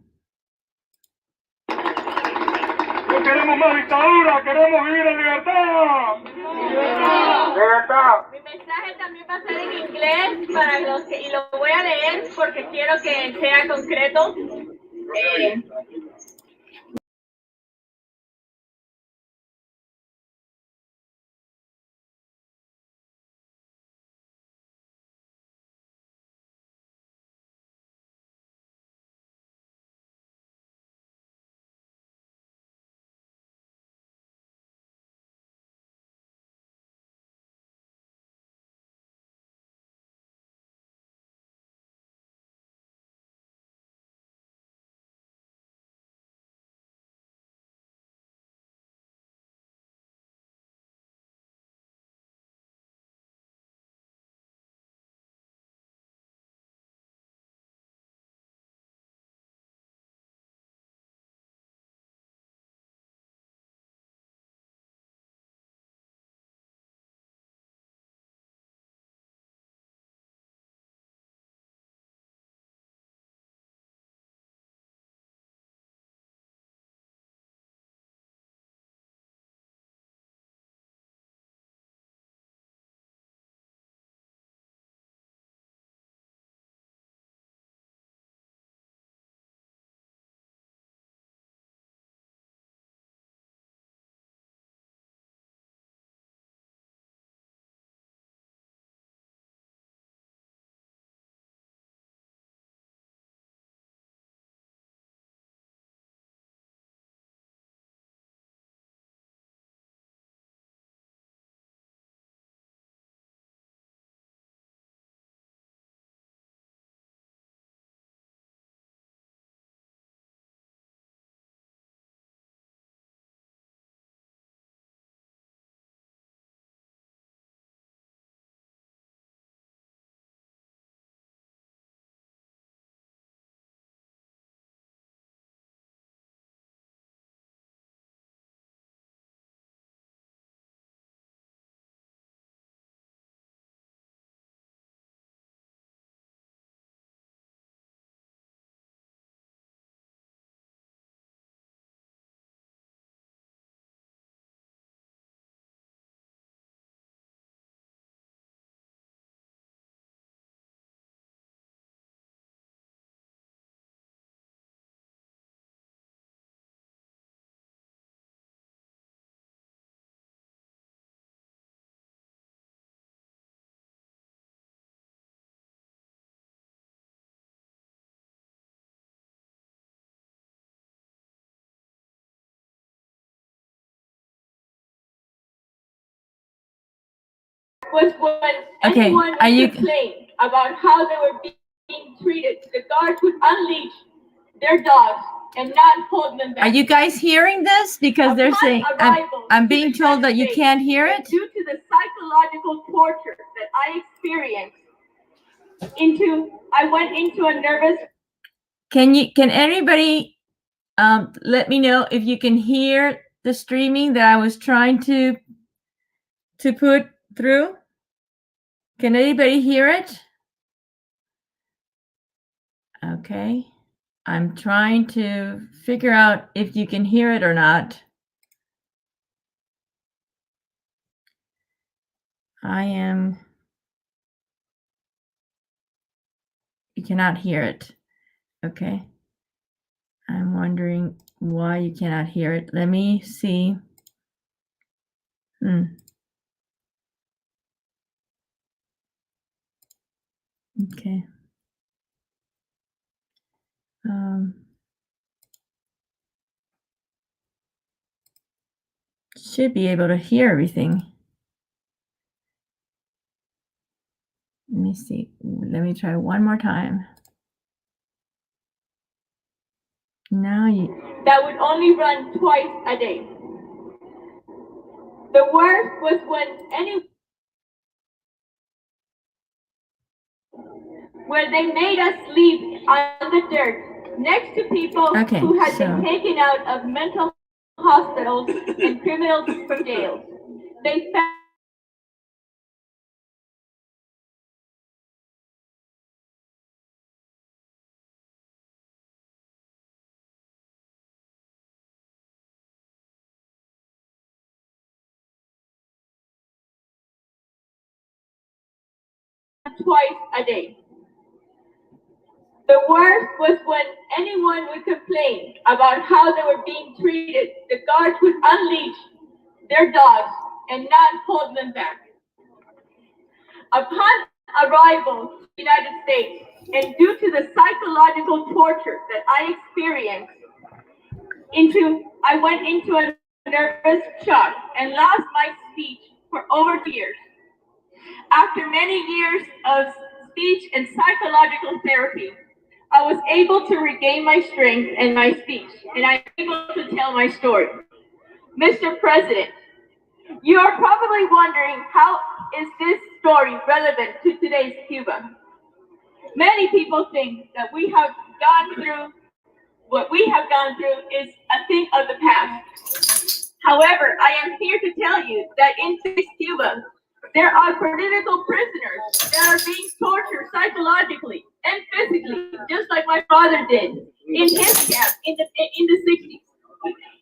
No queremos más dictadura, queremos vivir en libertad. Libertad. Mi mensaje también va a ser en inglés para los que, y lo voy a leer porque quiero que sea concreto. was when anyone would complain about how they were being treated. The guards would unleash their dogs and not hold them back. Are you guys hearing this? Because they're saying, I'm being told that you can't hear it. Due to the psychological torture that I experienced, I went into a nervous. Can anybody let me know if you can hear the streaming that I was trying to put through? Can anybody hear it? Okay. I'm trying to figure out if you can hear it or not. You cannot hear it. Okay. I'm wondering why you cannot hear it. Let me see. Okay. Should be able to hear everything. Let me see. Let me try one more time. Now that would only run twice a day. The worst was where they made us sleep on the dirt next to people who had been taken out of mental hospitals and criminals from jails. They found twice a day. The worst was when anyone would complain about how they were being treated. The guards would unleash their dogs and not hold them back. Upon arrival to the United States, and due to the psychological torture that I experienced, I went into a nervous shock and lost my speech for over 2 years. After many years of speech and psychological therapy, I was able to regain my strength and my speech, and I'm able to tell my story. Mr. President, you are probably wondering, how is this story relevant to today's Cuba? Many people think that what we have gone through is a thing of the past. However, I am here to tell you that in today's Cuba, there are political prisoners that are being tortured psychologically and physically, just like my father did in his camp in the 60s.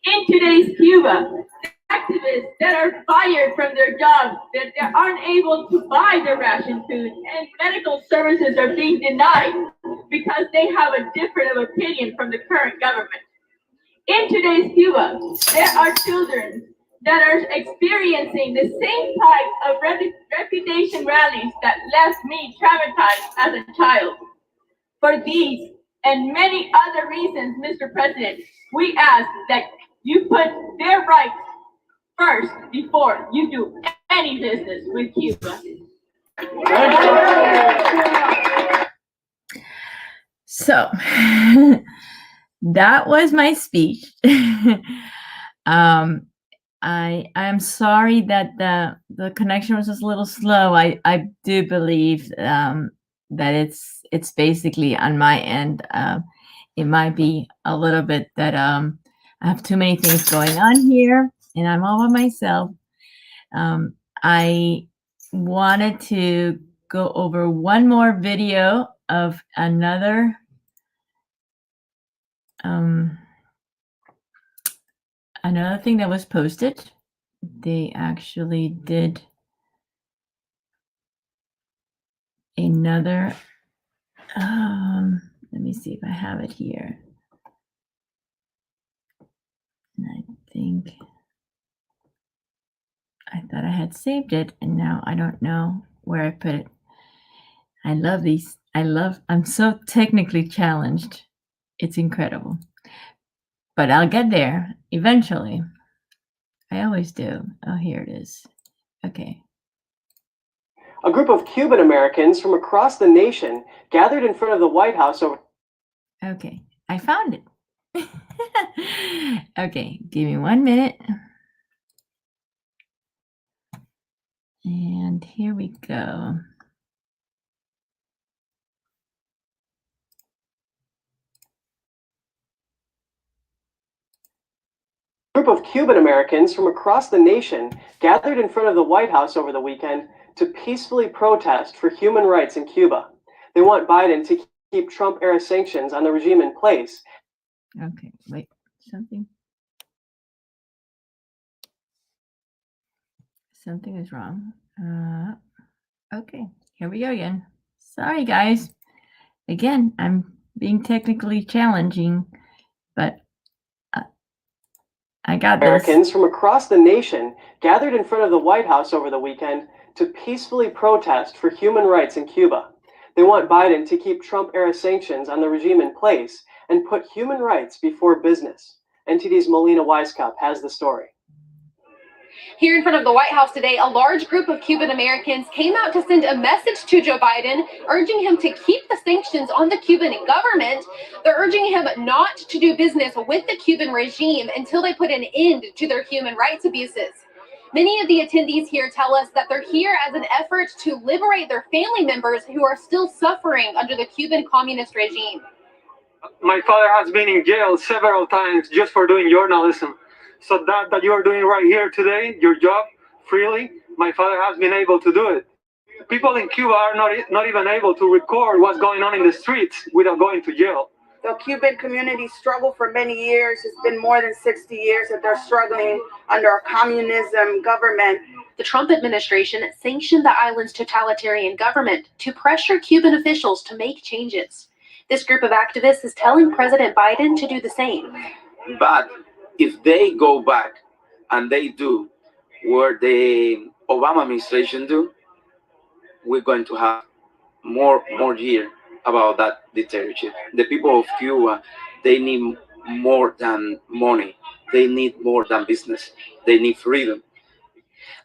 In today's Cuba, activists that are fired from their jobs, that they aren't able to buy their ration food, and medical services are being denied because they have a different opinion from the current government. In today's Cuba, there are children that are experiencing the same type of reputation rallies that left me traumatized as a child. For these and many other reasons, Mr. President, we ask that you put their rights first before you do any business with Cuba. So that was my speech. I am sorry that the connection was just a little slow. I do believe that it's basically on my end. It might be a little bit that I have too many things going on here, and I'm all by myself. I wanted to go over one more video of another thing that was posted. They actually did another, let me see if I have it here. And I thought I had saved it, and now I don't know where I put it. I love these. I'm so technically challenged. It's incredible. But I'll get there eventually. I always do. Oh, here it is. Okay. A group of Cuban Americans from across the nation gathered in front of the White House over... Okay, I found it. Okay, give me 1 minute. And here we go. A group of Cuban Americans from across the nation gathered in front of the White House over the weekend to peacefully protest for human rights in Cuba. They want Biden to keep Trump-era sanctions on the regime in place. Okay, wait, something is wrong. Okay, here we go again. Sorry, guys. Again, I'm being technically challenging, but I got this. Americans from across the nation gathered in front of the White House over the weekend to peacefully protest for human rights in Cuba. They want Biden to keep Trump-era sanctions on the regime in place and put human rights before business. NTD's Melina Weisskopf has the story. Here in front of the White House today, a large group of Cuban Americans came out to send a message to Joe Biden, urging him to keep the sanctions on the Cuban government. They're urging him not to do business with the Cuban regime until they put an end to their human rights abuses. Many of the attendees here tell us that they're here as an effort to liberate their family members who are still suffering under the Cuban communist regime. My father has been in jail several times just for doing journalism. So that you are doing right here today, your job, freely, my father has been able to do it. People in Cuba are not even able to record what's going on in the streets without going to jail. The Cuban community struggled for many years. It's been more than 60 years that they're struggling under a communism government. The Trump administration sanctioned the island's totalitarian government to pressure Cuban officials to make changes. This group of activists is telling President Biden to do the same. But if they go back and they do what the Obama administration do, we're going to have more year about that dictatorship. The people of Cuba, they need more than money. They need more than business. They need freedom.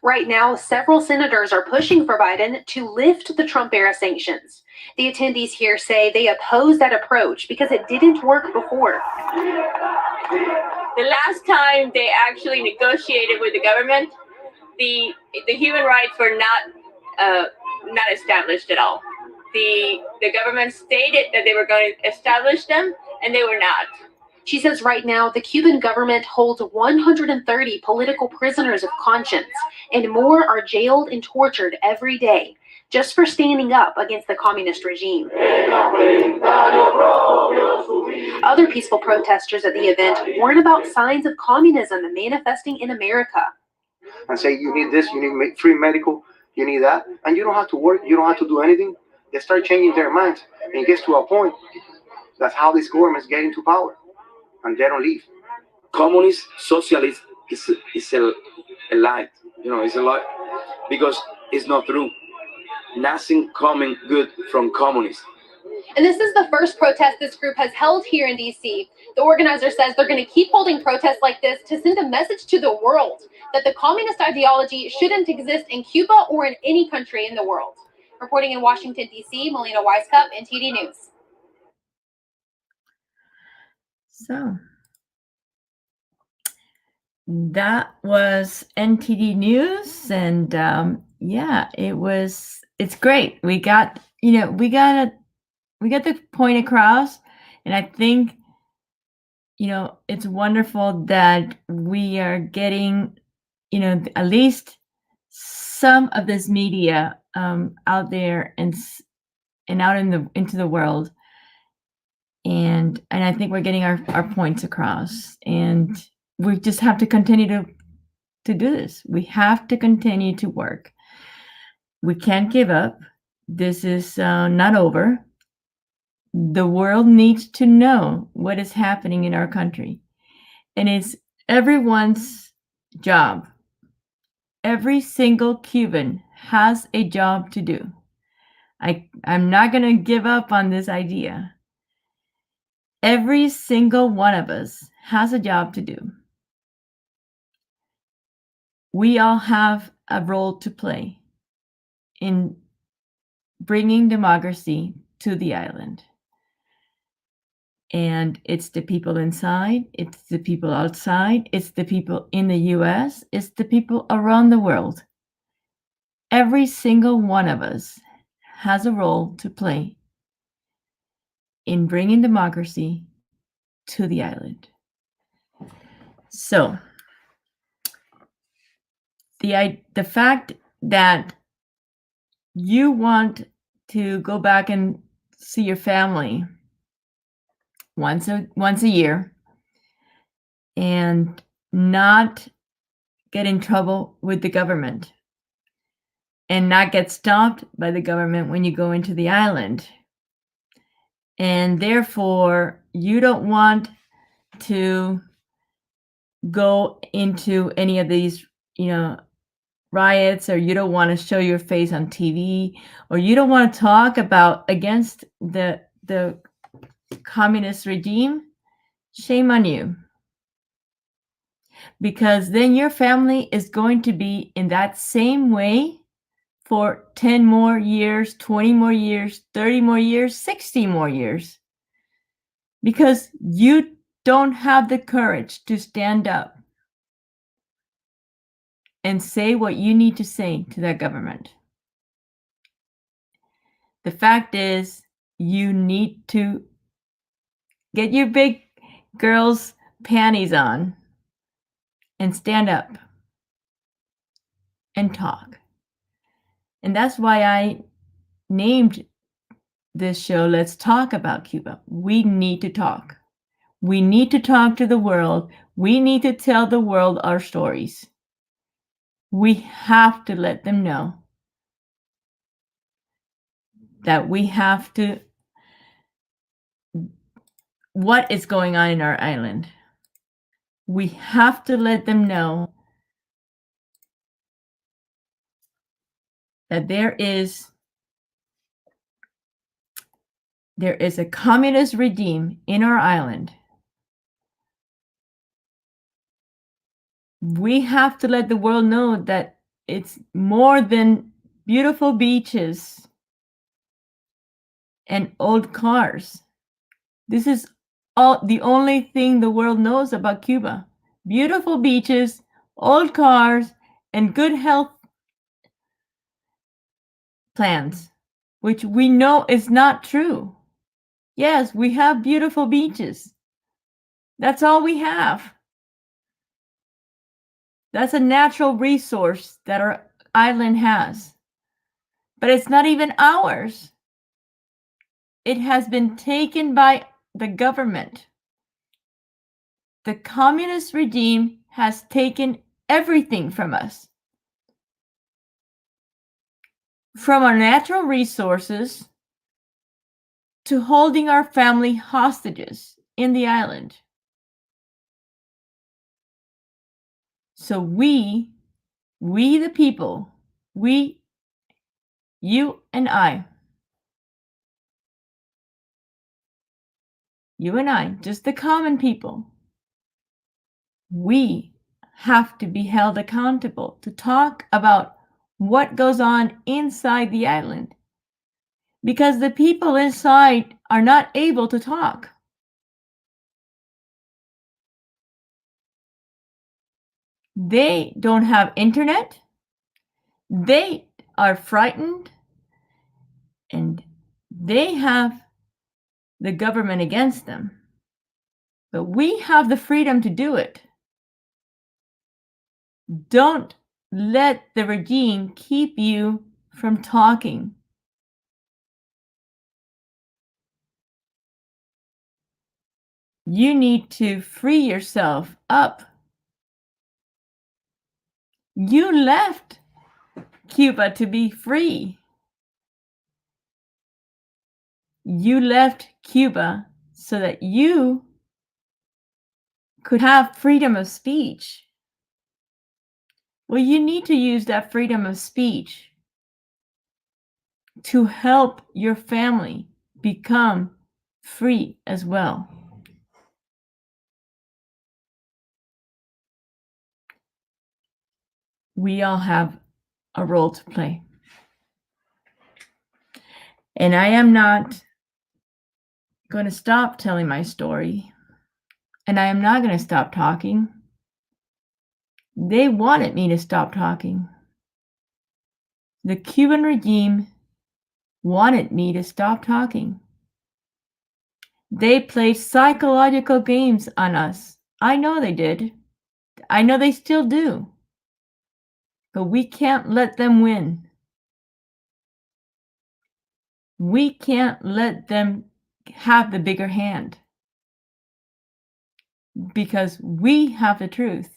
Right now, several senators are pushing for Biden to lift the Trump-era sanctions. The attendees here say they oppose that approach because it didn't work before. The last time they actually negotiated with the government, the human rights were not established at all. The government stated that they were going to establish them, and they were not. She says right now the Cuban government holds 130 political prisoners of conscience, and more are jailed and tortured every day just for standing up against the communist regime. Other peaceful protesters at the event warn about signs of communism manifesting in America. And say, you need this, you need free medical, you need that, and you don't have to work, you don't have to do anything. They start changing their minds, and it gets to a point. That's how this government is getting to power, and they don't leave. Communist, socialist is a lie. You know, it's a lie because it's not true. Nothing coming good from communists. And this is the first protest this group has held here in DC. The organizer says they're going to keep holding protests like this to send a message to the world that the communist ideology shouldn't exist in Cuba or in any country in the world. Reporting in Washington, D.C., Melina Weisskopf, NTD News. So that was NTD News, and yeah, it's great. We got the point across, and I think it's wonderful that we are getting at least some of this media out there and out into the world, and I think we're getting our points across, and we just have to continue to do this. We have to continue to work. We can't give up. This is not over. The world needs to know what is happening in our country, and it's everyone's job. Every single Cuban has a job to do. I'm not going to give up on this idea. Every single one of us has a job to do. We all have a role to play in bringing democracy to the island. And it's the people inside, it's the people outside, it's the people in the US, it's the people around the world. Every single one of us has a role to play in bringing democracy to the island. So, the fact that you want to go back and see your family once a year and not get in trouble with the government and not get stopped by the government when you go into the island, and therefore you don't want to go into any of these riots, or you don't want to show your face on TV, or you don't want to talk about against the communist regime, shame on you. Because then your family is going to be in that same way for 10 more years, 20 more years, 30 more years, 60 more years. Because you don't have the courage to stand up and say what you need to say to that government. The fact is, you need to get your big girl's panties on and stand up and talk. And that's why I named this show, Let's Talk About Cuba. We need to talk. We need to talk to the world. We need to tell the world our stories. We have to let them know that we have to, what is going on in our island. We have to let them know that there is a communist regime in our island. We have to let the world know that it's more than beautiful beaches and old cars. This is the only thing the world knows about Cuba. Beautiful beaches, old cars, and good health plans, which we know is not true. Yes, we have beautiful beaches. That's all we have. That's a natural resource that our island has. But it's not even ours. It has been taken by the government. The communist regime has taken everything from us. From our natural resources to holding our family hostages in the island. So we the people, you and I, just the common people, we have to be held accountable to talk about what goes on inside the island, because the people inside are not able to talk. They don't have internet. They are frightened, and they have the government against them. But we have the freedom to do it. Don't let the regime keep you from talking. You need to free yourself up. You left Cuba to be free. You left Cuba so that you could have freedom of speech. Well, you need to use that freedom of speech to help your family become free as well. We all have a role to play. And I am not going to stop telling my story. And I am not going to stop talking. They wanted me to stop talking. The Cuban regime wanted me to stop talking. They played psychological games on us. I know they did. I know they still do. But we can't let them win. We can't let them have the bigger hand. Because we have the truth.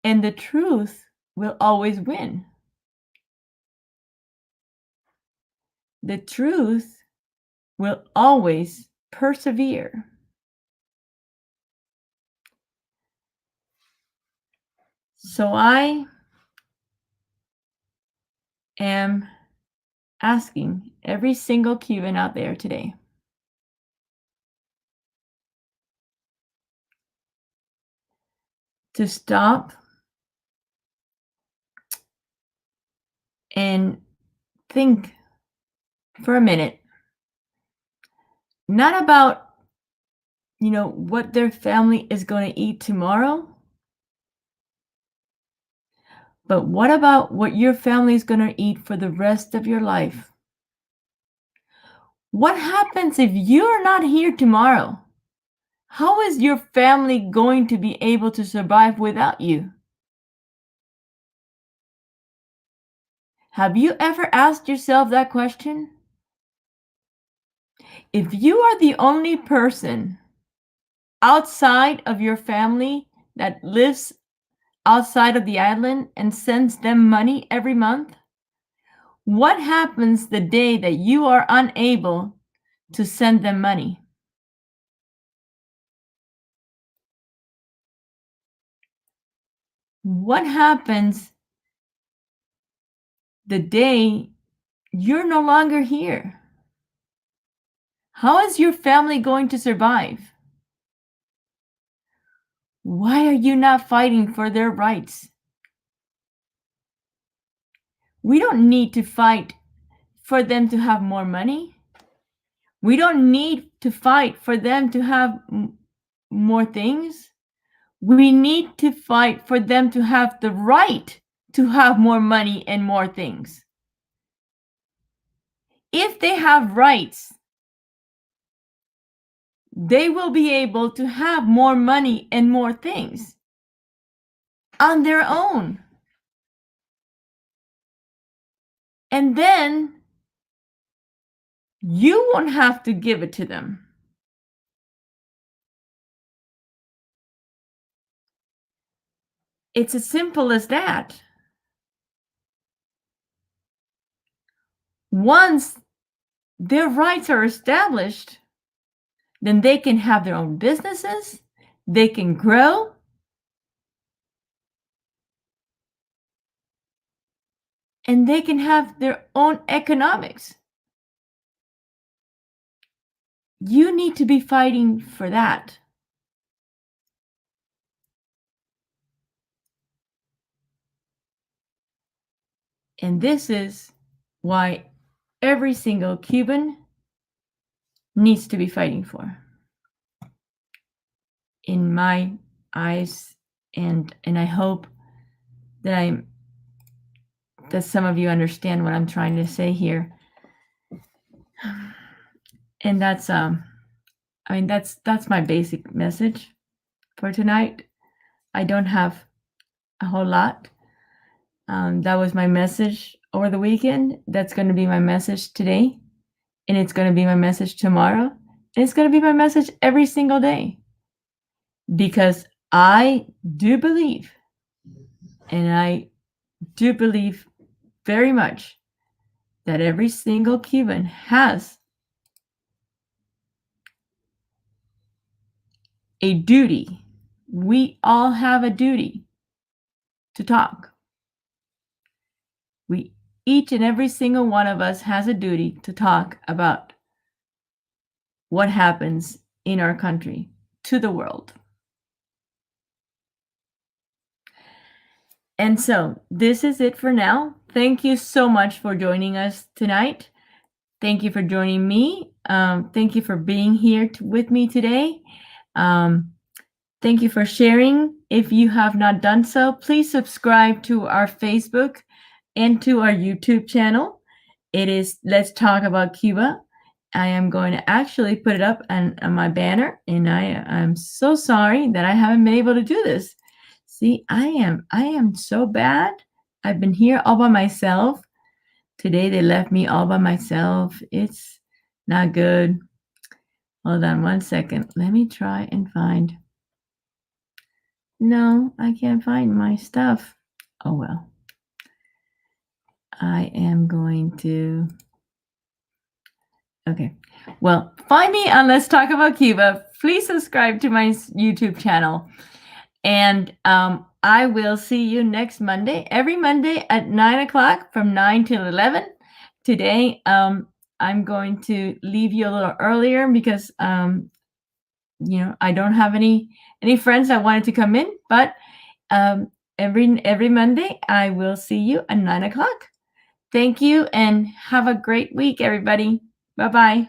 And the truth will always win. The truth will always persevere. So I am asking every single Cuban out there today to stop and think for a minute, not about, what their family is going to eat tomorrow, but what about what your family is going to eat for the rest of your life? What happens if you're not here tomorrow? How is your family going to be able to survive without you? Have you ever asked yourself that question? If you are the only person outside of your family that lives outside of the island and sends them money every month, what happens the day that you are unable to send them money? What happens the day you're no longer here? How is your family going to survive? Why are you not fighting for their rights? We don't need to fight for them to have more money. We don't need to fight for them to have more things. We need to fight for them to have the right to have more money and more things. If they have rights, they will be able to have more money and more things on their own. And then you won't have to give it to them. It's as simple as that. Once their rights are established, then they can have their own businesses, they can grow, and they can have their own economics. You need to be fighting for that. And this is why every single Cuban needs to be fighting for. In my eyes, and I hope that some of you understand what I'm trying to say here. And that's that's my basic message for tonight. I don't have a whole lot. That was my message over the weekend. That's going to be my message today. And it's going to be my message tomorrow. And it's going to be my message every single day. Because I do believe, and I do believe very much, that every single Cuban has a duty. We all have a duty to talk. Each and every single one of us has a duty to talk about what happens in our country to the world. And so this is it for now. Thank you so much for joining us tonight. Thank you for joining me. Thank you for being here with me today. Thank you for sharing. If you have not done so, please subscribe to our Facebook and to our YouTube channel. It is Let's Talk About Cuba. I am going to actually put it up on my banner, and I'm so sorry that I haven't been able to do this. See, I am so bad. I've been here all by myself. Today they left me all by myself. It's not good. Hold on one second. Let me try and find. No, I can't find my stuff. Oh well. I am going to. Okay. Well, find me on Let's Talk About Cuba. Please subscribe to my YouTube channel. And I will see you next Monday, every Monday at 9 o'clock from 9 till 11. Today, I'm going to leave you a little earlier because, I don't have any friends that wanted to come in. But every Monday, I will see you at 9 o'clock. Thank you and have a great week, everybody. Bye-bye.